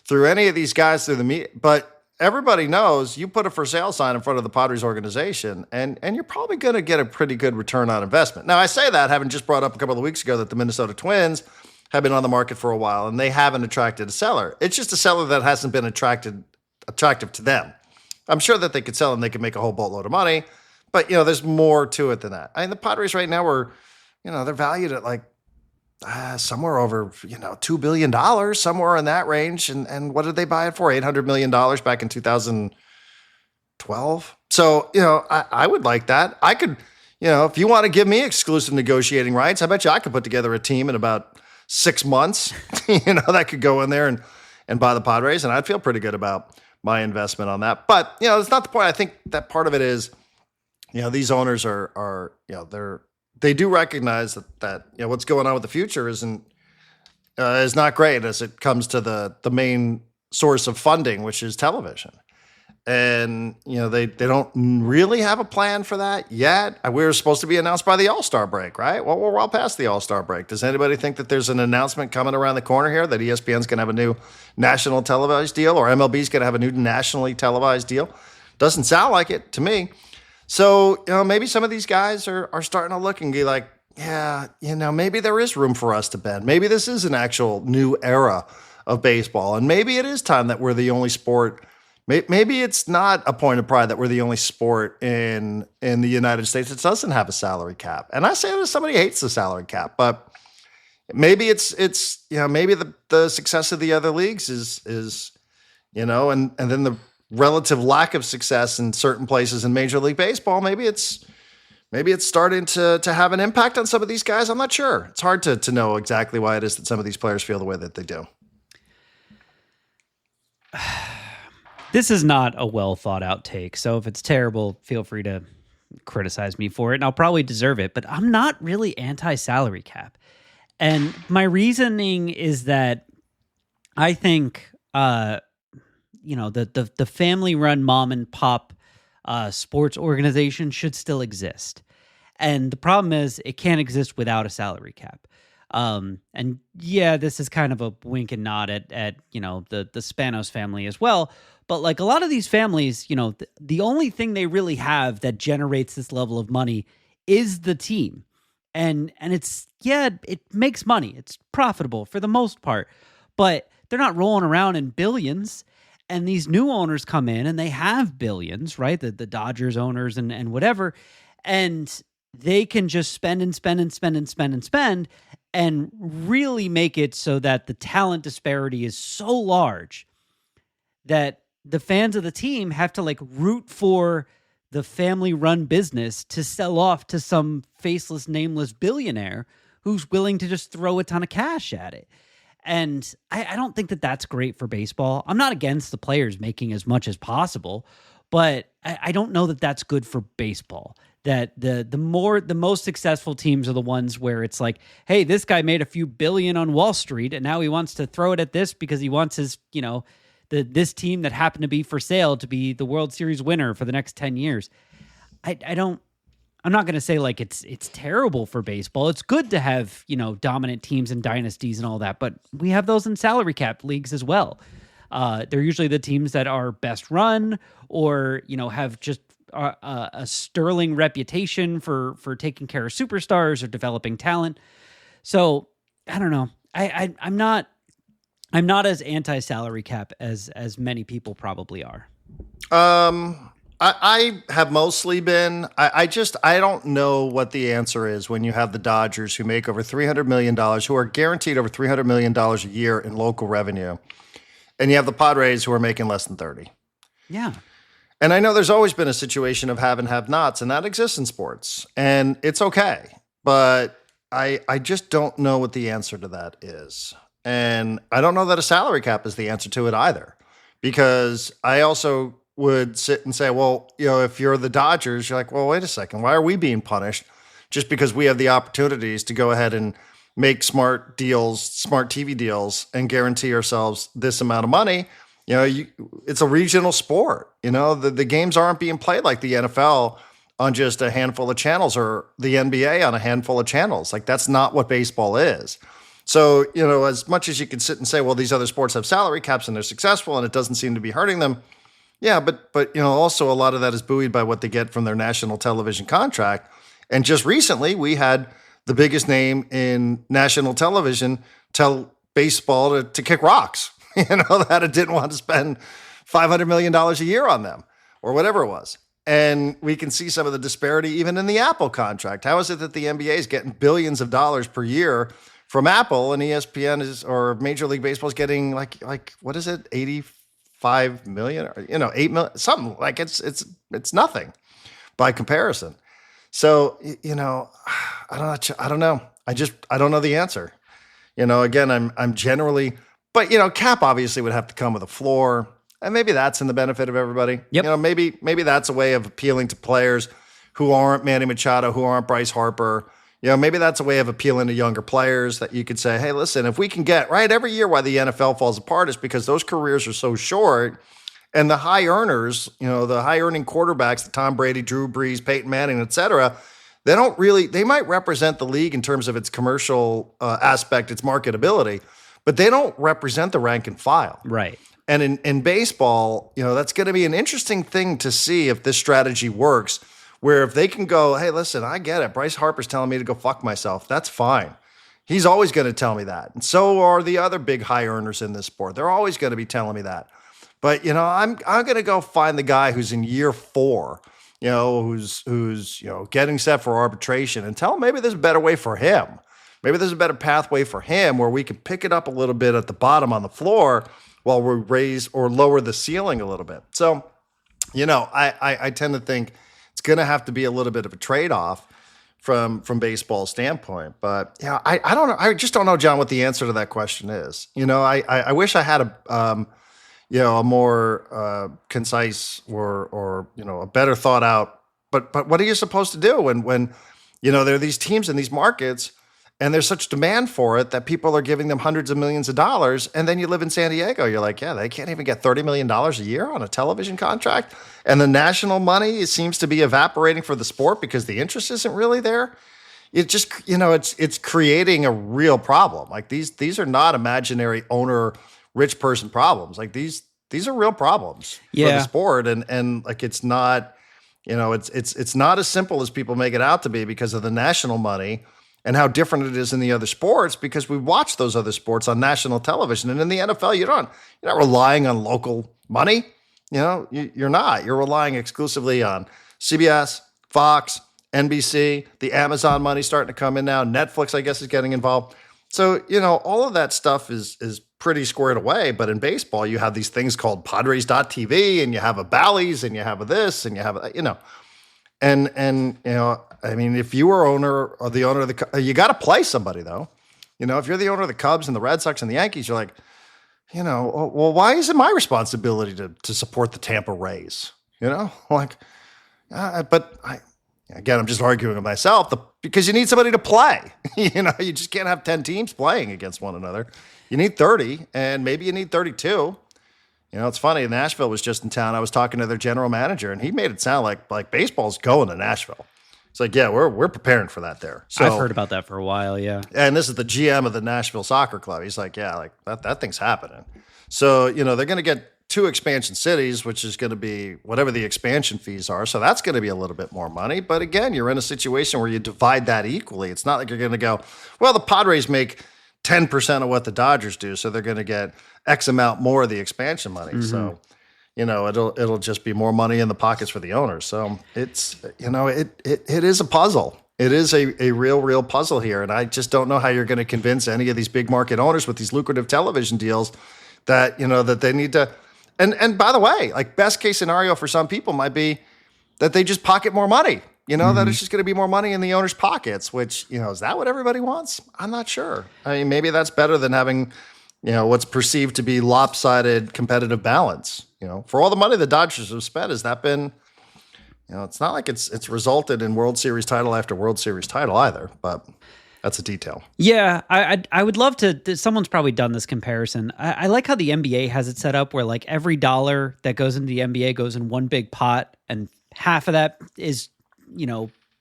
through any of these guys through the media, but everybody knows you put a for sale sign in front of the Padres organization, and you're probably going to get a pretty good return on investment. Now, I say that having just brought up a couple of weeks ago that the Minnesota Twins have been on the market for a while, and they haven't attracted a seller. It's just a seller that hasn't been attractive to them. I'm sure that they could sell and they could make a whole boatload of money, but there's more to it than that. I mean, the Padres right now they're valued at like somewhere over, $2 billion, somewhere in that range. And what did they buy it for? $800 million back in 2012. So, I would like that. I could, if you want to give me exclusive negotiating rights, I bet you I could put together a team in about 6 months, that could go in there and buy the Padres. And I'd feel pretty good about my investment on that. But, it's not the point. I think that part of it is, these owners are they do recognize that what's going on with the future is not great as it comes to the main source of funding, which is television. And they don't really have a plan for that yet. We were supposed to be announced by the All-Star break, right? Well, we're well past the All-Star break. Does anybody think that there's an announcement coming around the corner here that ESPN's going to have a new national televised deal or MLB's going to have a new nationally televised deal? Doesn't sound like it to me. So, maybe some of these guys are starting to look and be like, yeah, maybe there is room for us to bend. Maybe this is an actual new era of baseball. And maybe it is time that we're the only sport. Maybe it's not a point of pride that we're the only sport in the United States that doesn't have a salary cap. And I say that as somebody who hates the salary cap, but maybe it's maybe the success of the other leagues is and then the relative lack of success in certain places in Major League Baseball, maybe it's starting to have an impact on some of these guys. I'm not sure. It's hard to know exactly why it is that some of these players feel the way that they do. This is not a well thought out take. So if it's terrible, feel free to criticize me for it, and I'll probably deserve it. But I'm not really anti-salary cap. And my reasoning is that I think the family-run mom and pop sports organization should still exist, and the problem is it can't exist without a salary cap. And yeah, this is kind of a wink and nod at the Spanos family as well. But like a lot of these families, the only thing they really have that generates this level of money is the team, and it makes money. It's profitable for the most part, but they're not rolling around in billions. And these new owners come in and they have billions, right? The Dodgers owners and whatever. And they can just spend and spend and spend and spend and spend and really make it so that the talent disparity is so large that the fans of the team have to like root for the family run business to sell off to some faceless, nameless billionaire who's willing to just throw a ton of cash at it. And I don't think that that's great for baseball. I'm not against the players making as much as possible, but I don't know that that's good for baseball. That the most successful teams are the ones where it's like, hey, this guy made a few billion on Wall Street, and now he wants to throw it at this because he wants his, this team that happened to be for sale to be the World Series winner for the next 10 years. I'm not going to say like it's terrible for baseball. It's good to have, dominant teams and dynasties and all that, but we have those in salary cap leagues as well. They're usually the teams that are best run or, have just a sterling reputation for taking care of superstars or developing talent. So I don't know. I'm not as anti-salary cap as many people probably are. I have mostly been. I don't know what the answer is when you have the Dodgers who make over $300 million, who are guaranteed over $300 million a year in local revenue. and you have the Padres who are making less than 30. Yeah. And I know there's always been a situation of have and have nots, and that exists in sports, and it's okay. But I just don't know what the answer to that is. And I don't know that a salary cap is the answer to it either, because I also would sit and say, well, if you're the Dodgers, you're like, well, wait a second, why are we being punished just because we have the opportunities to go ahead and make smart deals, smart TV deals, and guarantee ourselves this amount of money? It's a regional sport. The games aren't being played like the NFL on just a handful of channels or the NBA on a handful of channels. Like, that's not what baseball is. So, as much as you can sit and say, well, these other sports have salary caps and they're successful and it doesn't seem to be hurting them. Yeah, but also a lot of that is buoyed by what they get from their national television contract. And just recently, we had the biggest name in national television tell baseball to kick rocks, that it didn't want to spend $500 million a year on them or whatever it was. And we can see some of the disparity even in the Apple contract. How is it that the NBA is getting billions of dollars per year from Apple, and ESPN or Major League Baseball is getting like what is it, 85 million, or 8 million, something like it's nothing by comparison. So I don't know. I don't know the answer. Again, I'm generally, but cap obviously would have to come with a floor. And maybe that's in the benefit of everybody. Yep. Maybe that's a way of appealing to players who aren't Manny Machado, who aren't Bryce Harper. Maybe that's a way of appealing to younger players that you could say, hey, listen, if we can get right every year why the NFL falls apart is because those careers are so short, and the high earners, the high earning quarterbacks, the Tom Brady, Drew Brees, Peyton Manning, et cetera, they might represent the league in terms of its commercial aspect, its marketability, but they don't represent the rank and file. Right. And in baseball, that's going to be an interesting thing to see if this strategy works, where if they can go, hey, listen, I get it. Bryce Harper's telling me to go fuck myself. That's fine. He's always going to tell me that. And so are the other big high earners in this sport. They're always going to be telling me that. But, I'm going to go find the guy who's in year 4, who's getting set for arbitration, and tell him maybe there's a better way for him. Maybe there's a better pathway for him where we can pick it up a little bit at the bottom on the floor while we raise or lower the ceiling a little bit. So, I tend to think it's going to have to be a little bit of a trade-off from baseball's standpoint. But, I don't know. I just don't know, John, what the answer to that question is. I wish I had a more concise or a better thought out. But what are you supposed to do when there are these teams in these markets and there's such demand for it that people are giving them hundreds of millions of dollars, and then you live in San Diego, you're like, yeah, they can't even get $30 million a year on a television contract, and the national money seems to be evaporating for the sport because the interest isn't really there. It just, it's creating a real problem. Like these are not imaginary owner, rich person problems. Like these are real problems for the sport, and like it's not, it's not as simple as people make it out to be because of the national money and how different it is in the other sports, because we watch those other sports on national television. And in the NFL, you're not relying on local money. You're not. You're relying exclusively on CBS, Fox, NBC, the Amazon money starting to come in now. Netflix, I guess, is getting involved. So, all of that stuff is pretty squared away. But in baseball, you have these things called Padres.tv, and you have a Bally's, and you have a this, and you have a, And I mean, if you were owner or the owner of the, you got to play somebody though. If you're the owner of the Cubs and the Red Sox and the Yankees, you're like, well, why is it my responsibility to support the Tampa Rays? But I'm just arguing with myself because you need somebody to play. You just can't have 10 teams playing against one another. You need 30, and maybe you need 32. It's funny. Nashville was just in town. I was talking to their general manager, and he made it sound like baseball's going to Nashville. It's like, yeah, we're preparing for that there. So, I've heard about that for a while, yeah. And this is the GM of the Nashville Soccer Club. He's like, yeah, like that thing's happening. So, they're going to get 2 expansion cities, which is going to be whatever the expansion fees are. So that's going to be a little bit more money. But again, you're in a situation where you divide that equally. It's not like you're going to go, well, the Padres make 10% of what the Dodgers do, so they're going to get X amount more of the expansion money. Mm-hmm. So, it'll just be more money in the pockets for the owners. So it's, it is a puzzle. It is a real puzzle here. And I just don't know how you're going to convince any of these big market owners with these lucrative television deals that, that they need to. And by the way, like best case scenario for some people might be that they just pocket more money, that it's just going to be more money in the owner's pockets, which, is that what everybody wants? I'm not sure. I mean, maybe that's better than having, what's perceived to be lopsided competitive balance. For all the money the Dodgers have spent, has that been, it's not like it's resulted in World Series title after World Series title either, but that's a detail. Yeah, I would love to. Someone's probably done this comparison. I like how the NBA has it set up where like every dollar that goes into the NBA goes in one big pot, and half of that is,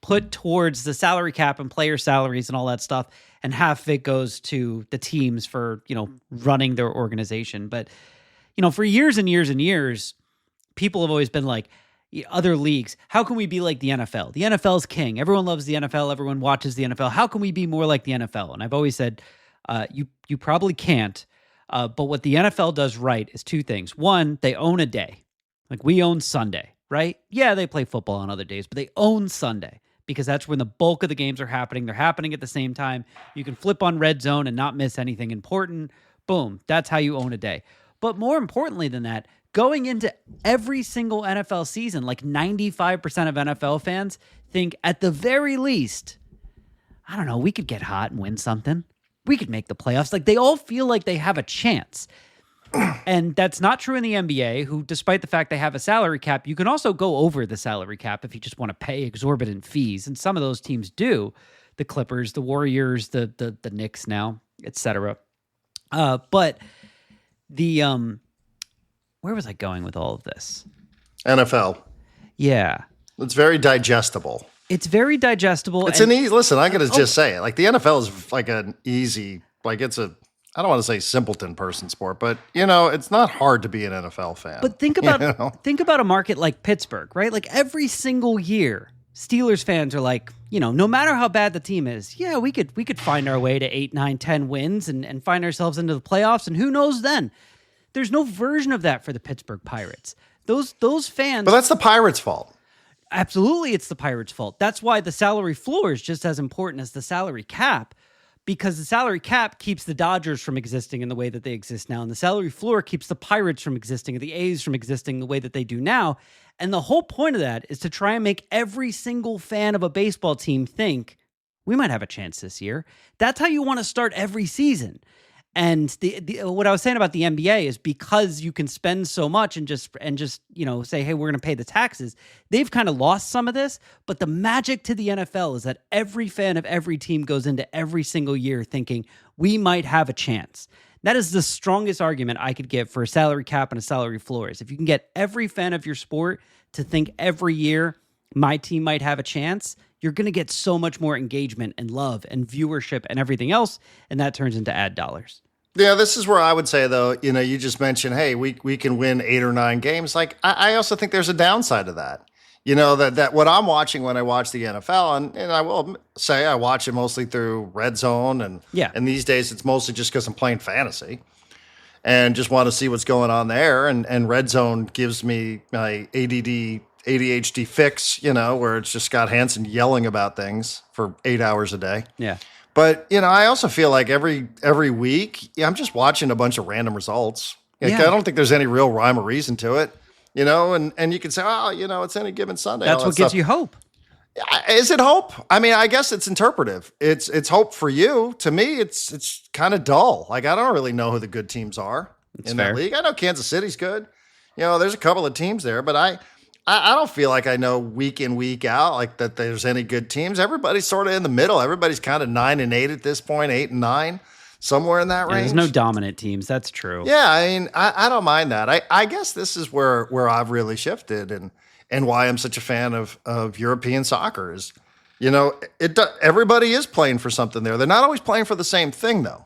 put towards the salary cap and player salaries and all that stuff, and half of it goes to the teams for, running their organization. But, for years and years and years, people have always been like, other leagues, how can we be like the NFL? The NFL's king. Everyone loves the NFL. Everyone watches the NFL. How can we be more like the NFL? And I've always said, you probably can't. But what the NFL does right is two things. One, they own a day. Like we own Sunday, right? Yeah, they play football on other days, but they own Sunday because that's when the bulk of the games are happening. They're happening at the same time. You can flip on red zone and not miss anything important. Boom. That's how you own a day. But more importantly than that, going into every single NFL season, like 95% of NFL fans think at the very least, I don't know, we could get hot and win something. We could make the playoffs. Like they all feel like they have a chance. And that's not true in the NBA, who, despite the fact they have a salary cap, you can also go over the salary cap if you just want to pay exorbitant fees. And some of those teams do. The Clippers, the Warriors, the Knicks now, etc. But the where was I going with all of this? NFL. Yeah. It's very digestible. It's very digestible. It's an easy, listen, I'm going to just say it. Like the NFL is like an easy, like it's a, I don't want to say simpleton person sport, but it's not hard to be an NFL fan. But think about a market like Pittsburgh, right? Like every single year, Steelers fans are like, no matter how bad the team is, yeah, we could find our way to 8, 9, 10 wins and find ourselves into the playoffs. And who knows then? There's no version of that for the Pittsburgh Pirates. Those fans. But that's the Pirates' fault. Absolutely, it's the Pirates' fault. That's why the salary floor is just as important as the salary cap, because the salary cap keeps the Dodgers from existing in the way that they exist now, and the salary floor keeps the Pirates from existing, and the A's from existing the way that they do now. And the whole point of that is to try and make every single fan of a baseball team think, we might have a chance this year. That's how you want to start every season. And the what I was saying about the NBA is because you can spend so much and just say, hey, we're going to pay the taxes. They've kind of lost some of this, but the magic to the NFL is that every fan of every team goes into every single year thinking we might have a chance. That is the strongest argument I could give for a salary cap and a salary floor is if you can get every fan of your sport to think every year my team might have a chance, you're going to get so much more engagement and love and viewership and everything else, and that turns into ad dollars. Yeah, this is where I would say, though, you just mentioned, hey, we can win 8 or 9 games. Like, I also think there's a downside to that. That what I'm watching when I watch the NFL, and I will say I watch it mostly through Red Zone, and these days it's mostly just because I'm playing fantasy and just want to see what's going on there. And Red Zone gives me my ADHD fix, where it's just Scott Hansen yelling about things for 8 hours a day. Yeah. But, I also feel like every week, I'm just watching a bunch of random results. Like, I don't think there's any real rhyme or reason to it, and you can say, it's any given Sunday. That's what gives you hope. Is it hope? I mean, I guess it's interpretive. It's hope for you. To me, it's kind of dull. Like, I don't really know who the good teams are in that league. I know Kansas City's good. There's a couple of teams there, but I don't feel like I know week in, week out, like that there's any good teams. Everybody's sort of in the middle. Everybody's kind of 9-8 at this point, 8-9, somewhere in that range. There's no dominant teams. That's true. Yeah, I mean, I don't mind that. I guess this is where I've really shifted and why I'm such a fan of European soccer is, everybody is playing for something there. They're not always playing for the same thing, though.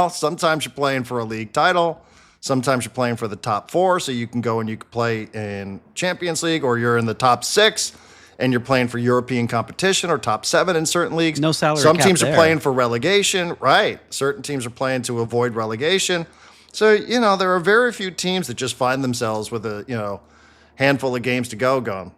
Sometimes you're playing for a league title. Sometimes you're playing for the top 4, so you can go and you can play in Champions League, or you're in the top 6 and you're playing for European competition, or top 7 in certain leagues. No salary Some cap teams there. are playing for relegation, right? Certain teams are playing to avoid relegation. So, there are very few teams that just find themselves with a, handful of games to go going,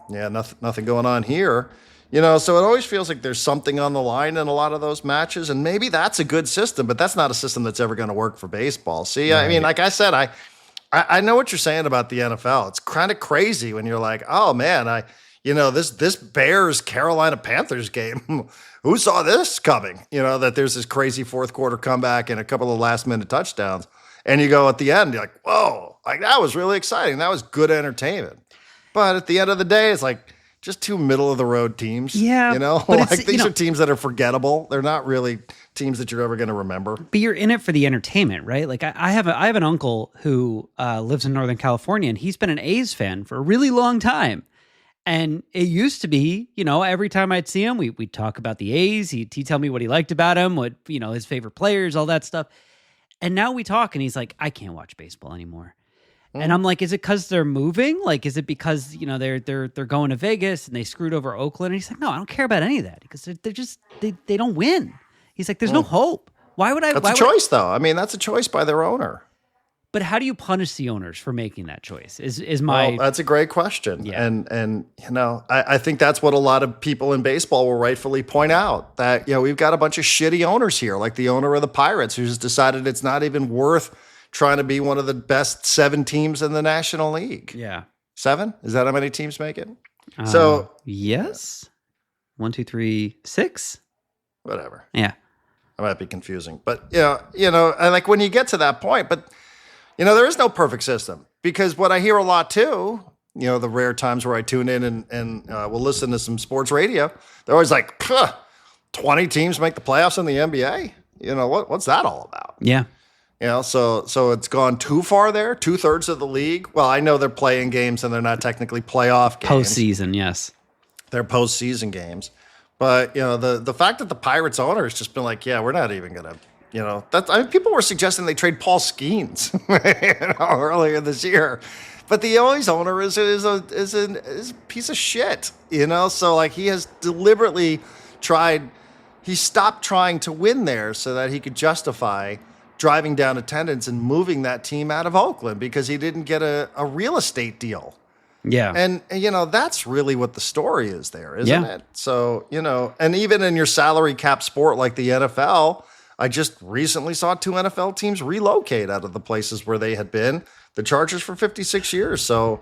yeah, nothing going on here. So it always feels like there's something on the line in a lot of those matches, and maybe that's a good system, but that's not a system that's ever going to work for baseball. See, I mean, like I said, I know what you're saying about the NFL. It's kind of crazy when you're like, oh man, this Bears Carolina Panthers game. Who saw this coming? That there's this crazy fourth quarter comeback and a couple of last minute touchdowns. And you go at the end, you're like, whoa, like that was really exciting. That was good entertainment. But at the end of the day, it's like just two middle of the road teams. Yeah. But like these are teams that are forgettable. They're not really teams that you're ever going to remember. But you're in it for the entertainment, right? Like I have an uncle who lives in Northern California, and he's been an A's fan for a really long time. And it used to be, every time I'd see him, we'd talk about the A's. He'd tell me what he liked about him, what, his favorite players, all that stuff. And now we talk, and he's like, I can't watch baseball anymore. And I'm like, is it because they're moving? Like, is it because, they're going to Vegas and they screwed over Oakland? And he's like, no, I don't care about any of that because they're just, they don't win. He's like, there's no hope. Why would I? That's a choice, though. I mean, that's a choice by their owner. But how do you punish the owners for making that choice? Is my Well, that's a great question. Yeah. And I think that's what a lot of people in baseball will rightfully point out, that, we've got a bunch of shitty owners here, like the owner of the Pirates, who's decided it's not even worth trying to be one of the best 7 teams in the National League. Yeah. 7? Is that how many teams make it? Yes. 1, 2, 3, 6. Whatever. Yeah. I might be confusing, but and like when you get to that point, but there is no perfect system, because what I hear a lot too, the rare times where I tune in and will listen to some sports radio, they're always like, 20 teams make the playoffs in the NBA. What's that all about? Yeah. So it's gone too far there. 2/3 of the league. Well, I know they're playing games and they're not technically playoff games. Postseason, yes. They're postseason games. But, the fact that the Pirates owner has just been like, yeah, we're not even going to, people were suggesting they trade Paul Skeens earlier this year. But the O's owner is a piece of shit, So, like, he has deliberately he stopped trying to win there so that he could justify driving down attendance and moving that team out of Oakland because he didn't get a real estate deal. Yeah. And that's really what the story is there, isn't it? So, and even in your salary cap sport like the NFL, I just recently saw 2 NFL teams relocate out of the places where they had been, the Chargers, for 56 years. So,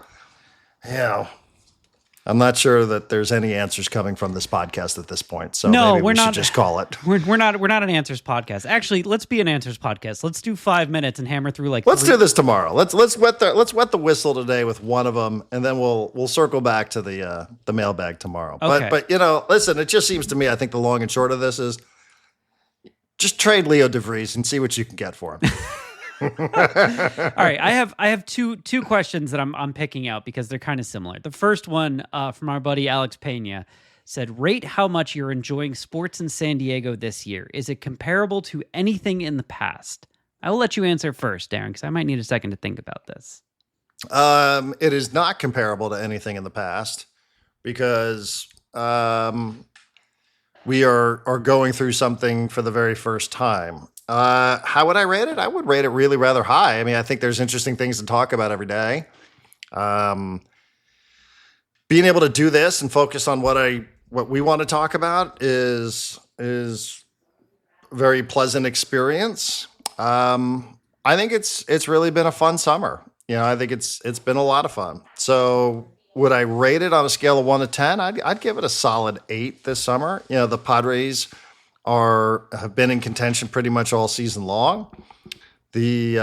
I'm not sure that there's any answers coming from this podcast at this point. So maybe we should just call it. We're not an answers podcast. Actually, let's be an answers podcast. Let's do 5 minutes and hammer through Let's do this tomorrow. Let's wet the whistle today with one of them, and then we'll circle back to the mailbag tomorrow. Okay. But listen, it just seems to me, I think the long and short of this is just trade Leo DeVries and see what you can get for him. All right, I have two questions that I'm picking out because they're kind of similar. The first one from our buddy Alex Pena said, rate how much you're enjoying sports in San Diego this year. Is it comparable to anything in the past? I will let you answer first, Darren, because I might need a second to think about this. It is not comparable to anything in the past because we are going through something for the very first time. How would I rate it? I would rate it really rather high. I mean, I think there's interesting things to talk about every day. Being able to do this and focus on what we want to talk about is a very pleasant experience. I think it's really been a fun summer. I think it's been a lot of fun. So would I rate it on a scale of 1 to 10? I'd give it a solid 8 this summer. The Padres have been in contention pretty much all season long. The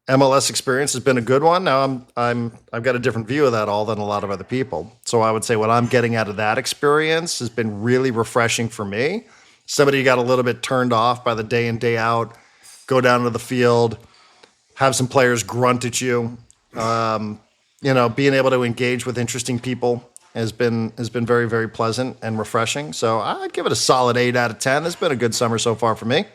MLS experience has been a good one. Now I've got a different view of that all than a lot of other people. So I would say what I'm getting out of that experience has been really refreshing for me. Somebody who got a little bit turned off by the day in, day out, go down to the field, have some players grunt at you. Being able to engage with interesting people has been very, very pleasant and refreshing. So I'd give it a solid 8 out of 10. It's been a good summer so far for me.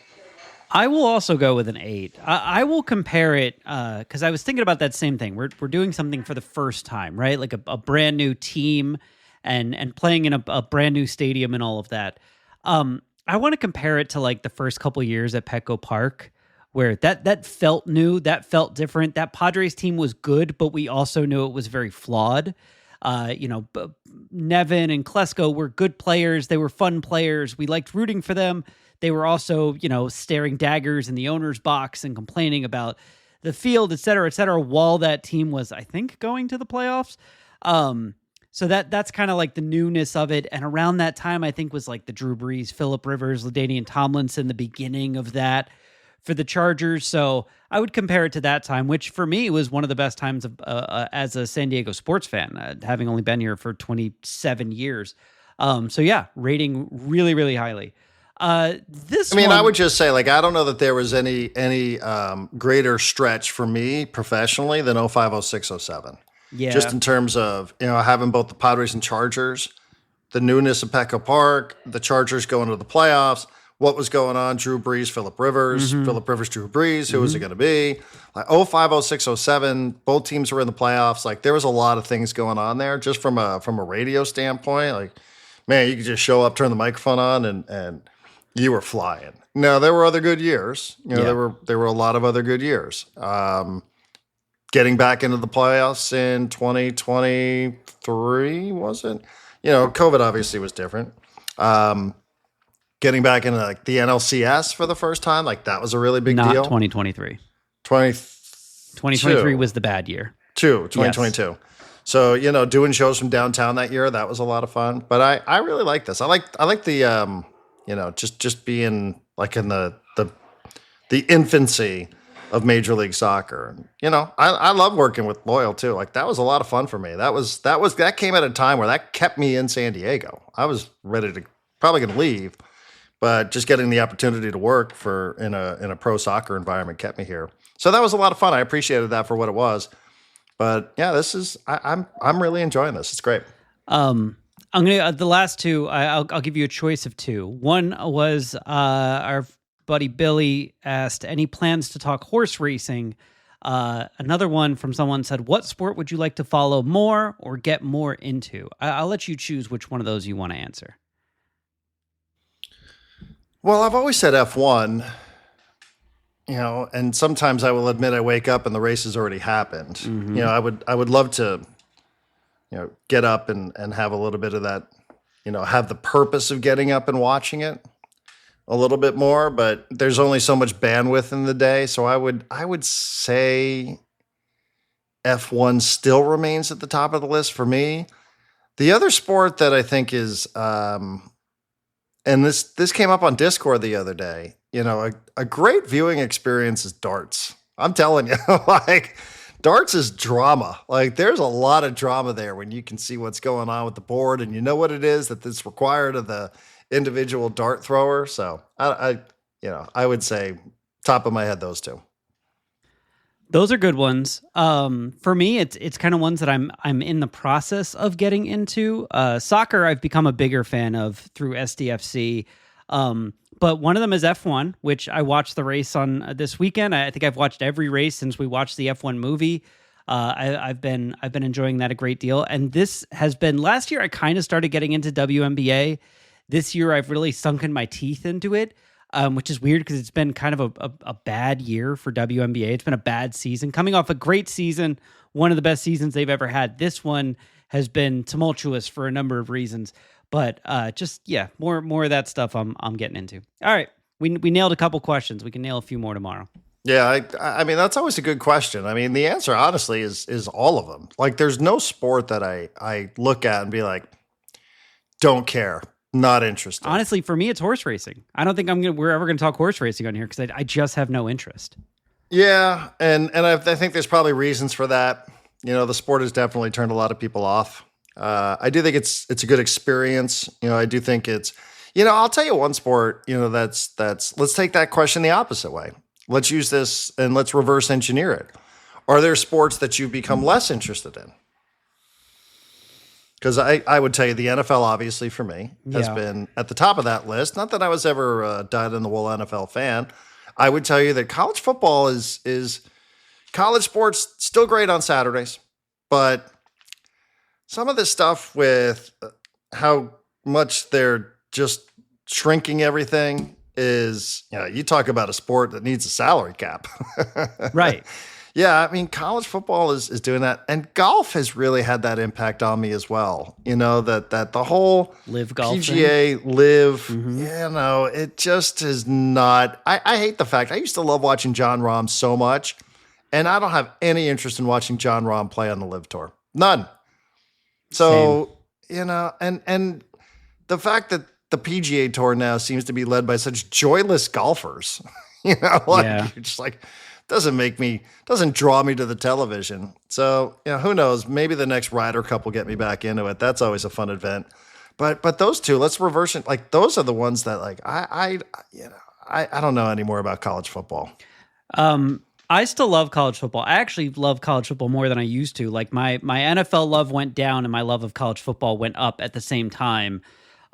I will also go with an 8. I will compare it because I was thinking about that same thing. We're doing something for the first time, right? Like a brand new team and playing in a brand new stadium and all of that. I want to compare it to like the first couple years at Petco Park, where that felt new, that felt different. That Padres team was good, but we also knew it was very flawed. Nevin and Klesko were good players. They were fun players. We liked rooting for them. They were also, staring daggers in the owner's box and complaining about the field, et cetera, while that team was, I think, going to the playoffs. So that's kind of like the newness of it. And around that time, I think was like the Drew Brees, Phillip Rivers, LaDainian Tomlinson, the beginning of that for the Chargers. So I would compare it to that time, which for me was one of the best times of, as a San Diego sports fan, having only been here for 27 years. So yeah, rating really, really highly. I would just say, I don't know that there was any greater stretch for me professionally than 05, 06, 07. Yeah. Just in terms of, having both the Padres and Chargers, the newness of Petco Park, the Chargers going to the playoffs, what was going on, Drew Brees, Phillip Rivers, Drew Brees, who was it going to be? 05, 06, 07, both teams were in the playoffs. There was a lot of things going on there just from a radio standpoint. Man, you could just show up, turn the microphone on, and you were flying. Now, there were other good years. There were a lot of other good years. Getting back into the playoffs in 2023, was it? COVID obviously was different. Getting back into the NLCS for the first time, that was a really big deal. Not 2023. 2023 was the bad year. 2022. Yes. So, doing shows from downtown that year, that was a lot of fun. But I really like this. I like the just being in the infancy of Major League Soccer. I love working with Loyal too. That was a lot of fun for me. That came at a time where that kept me in San Diego. I was probably going to leave, but just getting the opportunity to work in a pro soccer environment kept me here. So that was a lot of fun. I appreciated that for what it was. But yeah, I'm really enjoying this. It's great. I'm gonna the last two. I'll give you a choice of two. One was our buddy Billy asked, any plans to talk horse racing? Another one from someone said, what sport would you like to follow more or get more into? I'll let you choose which one of those you want to answer. Well, I've always said F1, and sometimes I will admit I wake up and the race has already happened. Mm-hmm. I would love to, get up and have a little bit of that, have the purpose of getting up and watching it a little bit more, but there's only so much bandwidth in the day. So I would say F1 still remains at the top of the list for me. The other sport that I think is, and this came up on Discord the other day, a great viewing experience is darts. I'm telling you, darts is drama. There's a lot of drama there when you can see what's going on with the board and you know what it is that's required of the individual dart thrower. So I would say top of my head, those two. Those are good ones. For me, it's kind of ones that I'm in the process of getting into. Soccer, I've become a bigger fan of through SDFC. But one of them is F1, which I watched the race on this weekend. I think I've watched every race since we watched the F1 movie. I've been enjoying that a great deal. And this has been last year. I kind of started getting into WNBA. This year, I've really sunken my teeth into it, which is weird because it's been kind of a bad year for WNBA. It's been a bad season. Coming off a great season, one of the best seasons they've ever had. This one has been tumultuous for a number of reasons. But more of that stuff I'm getting into. All right, we nailed a couple questions. We can nail a few more tomorrow. Yeah, I mean, that's always a good question. I mean, the answer, honestly, is all of them. There's no sport that I look at and be like, don't care. Not interested. Honestly, for me, it's horse racing. I don't think we're ever going to talk horse racing on here because I just have no interest. Yeah, and I think there's probably reasons for that. The sport has definitely turned a lot of people off. I do think it's a good experience. I do think it's, I'll tell you one sport, that's let's take that question the opposite way. Let's use this and let's reverse engineer it. Are there sports that you've become less interested in? Because I would tell you the NFL, obviously, for me, has been at the top of that list. Not that I was ever a dyed-in-the-wool NFL fan. I would tell you that college football is college sports still great on Saturdays. But some of this stuff with how much they're just shrinking everything is, you talk about a sport that needs a salary cap. Right. Yeah, I mean, college football is doing that, and golf has really had that impact on me as well. You know, that the whole Live golf PGA live, Mm-hmm. it just is not. I hate the fact I used to love watching John Rahm so much, and I don't have any interest in watching John Rahm play on the Live Tour. None. Same. So, and the fact that the PGA Tour now seems to be led by such joyless golfers, Yeah. you're just like, doesn't draw me to the television. So, who knows? Maybe the next Ryder Cup will get me back into it. That's always a fun event. But those two, let's reverse it. Like those are the ones that like I don't know anymore about college football. I still love college football. I actually love college football more than I used to. Like my NFL love went down and my love of college football went up at the same time.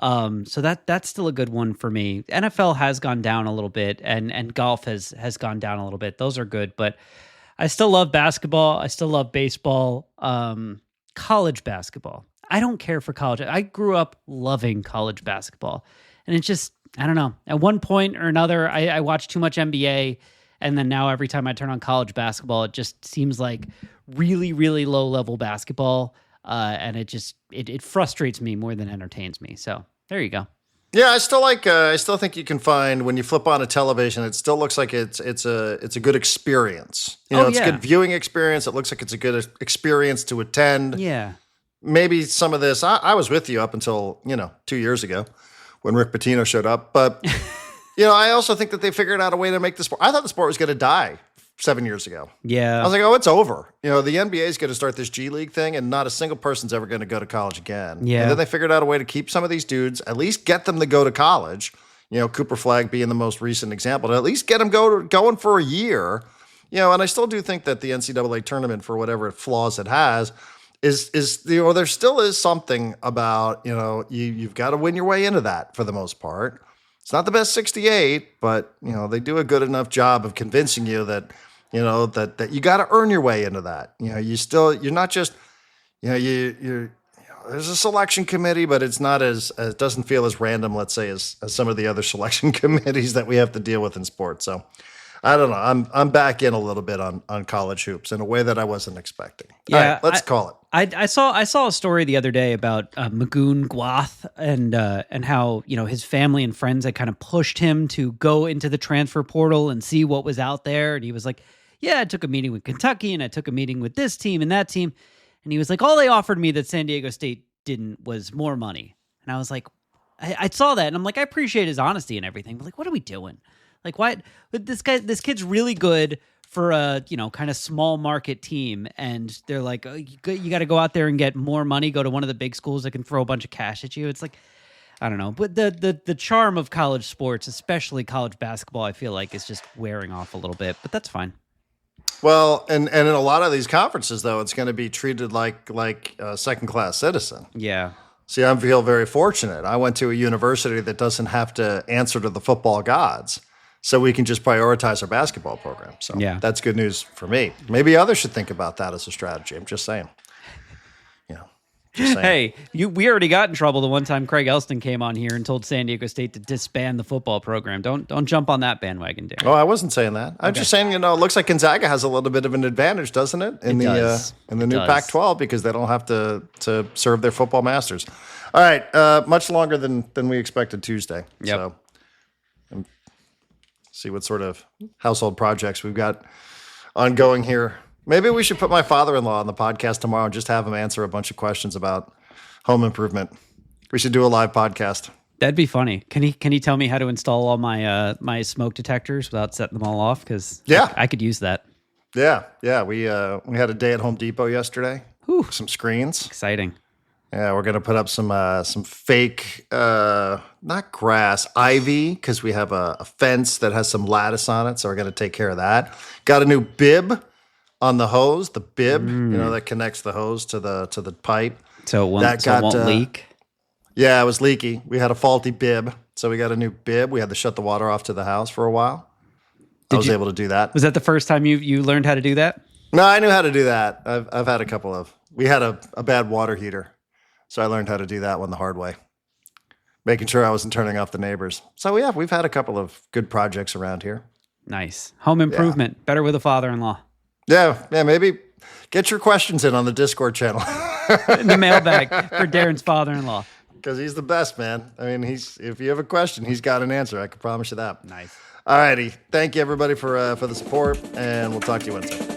So that's still a good one for me. NFL has gone down a little bit and golf has gone down a little bit. Those are good, but I still love basketball. I still love baseball. College basketball. I don't care for college. I grew up loving college basketball, and it's just, I don't know. At one point or another, I watched too much NBA. And then now every time I turn on college basketball, it just seems like really, really low level basketball. And it frustrates me more than entertains me. So there you go. Yeah, I still think you can find when you flip on a television, it still looks like it's a good experience. It's a good viewing experience. It looks like it's a good experience to attend. Yeah. Maybe some of this, I was with you up until, 2 years ago when Rick Pitino showed up. But, I also think that they figured out a way to make the sport. I thought the sport was going to die 7 years ago. Yeah. I was like, oh, it's over. The NBA is going to start this G League thing, and not a single person's ever going to go to college again. Yeah. And then they figured out a way to keep some of these dudes, at least get them to go to college. Cooper Flagg being the most recent example, to at least get them going for a year. And I still do think that the NCAA tournament, for whatever flaws it has, is there still is something about, you've got to win your way into that for the most part. It's not the best 68, but they do a good enough job of convincing you that that you got to earn your way into that. You're not just you're there's a selection committee, but it's not it doesn't feel as random, let's say, as some of the other selection committees that we have to deal with in sports. So I don't know. I'm back in a little bit on college hoops in a way that I wasn't expecting. Yeah, all right, let's call it. I saw a story the other day about Magoon Gwath and how his family and friends had kind of pushed him to go into the transfer portal and see what was out there, and he was like, "Yeah, I took a meeting with Kentucky and I took a meeting with this team and that team," and he was like, "All they offered me that San Diego State didn't was more money," and I was like, I saw that and I'm like, I appreciate his honesty and everything, but like, what are we doing? Like, why? But this kid's really good for a kind of small market team, and they're like, oh, you got to go out there and get more money, go to one of the big schools that can throw a bunch of cash at you. It's like, I don't know, but the charm of college sports, especially college basketball, I feel like is just wearing off a little bit, but that's fine. Well, and in a lot of these conferences, though, it's going to be treated like a second class citizen. Yeah. See, I feel very fortunate. I went to a university that doesn't have to answer to the football gods. So we can just prioritize our basketball program. So that's good news for me. Maybe others should think about that as a strategy. I'm just saying. Just saying. Hey, we already got in trouble the one time Craig Elston came on here and told San Diego State to disband the football program. Don't jump on that bandwagon, Darren. Oh, I wasn't saying that. I'm just saying, it looks like Gonzaga has a little bit of an advantage, doesn't it? In the new Pac-12, because they don't have to serve their football masters. All right, much longer than we expected Tuesday. Yep. So see what sort of household projects we've got ongoing here. Maybe we should put my father-in-law on the podcast tomorrow and just have him answer a bunch of questions about home improvement. We should do a live podcast. That'd be funny. Can he tell me how to install all my my smoke detectors without setting them all off? Because I could use that. Yeah. We had a day at Home Depot yesterday. Whew. Some screens. Exciting. Yeah, we're gonna put up some fake, not grass, ivy, because we have a fence that has some lattice on it. So we're gonna take care of that. Got a new bib on the hose. The bib, that connects the hose to the pipe. So it won't leak. Yeah, it was leaky. We had a faulty bib, so we got a new bib. We had to shut the water off to the house for a while. I was able to do that. Was that the first time you learned how to do that? No, I knew how to do that. I've had a couple of. We had a bad water heater. So I learned how to do that one the hard way, making sure I wasn't turning off the neighbors. So yeah, we've had a couple of good projects around here. Nice. Home improvement. Better with a father-in-law. Yeah, maybe get your questions in on the Discord channel. In the mailbag for Darren's father-in-law. Because he's the best, man. I mean, if you have a question, he's got an answer. I can promise you that. Nice. All righty. Thank you, everybody, for the support, and we'll talk to you Wednesday.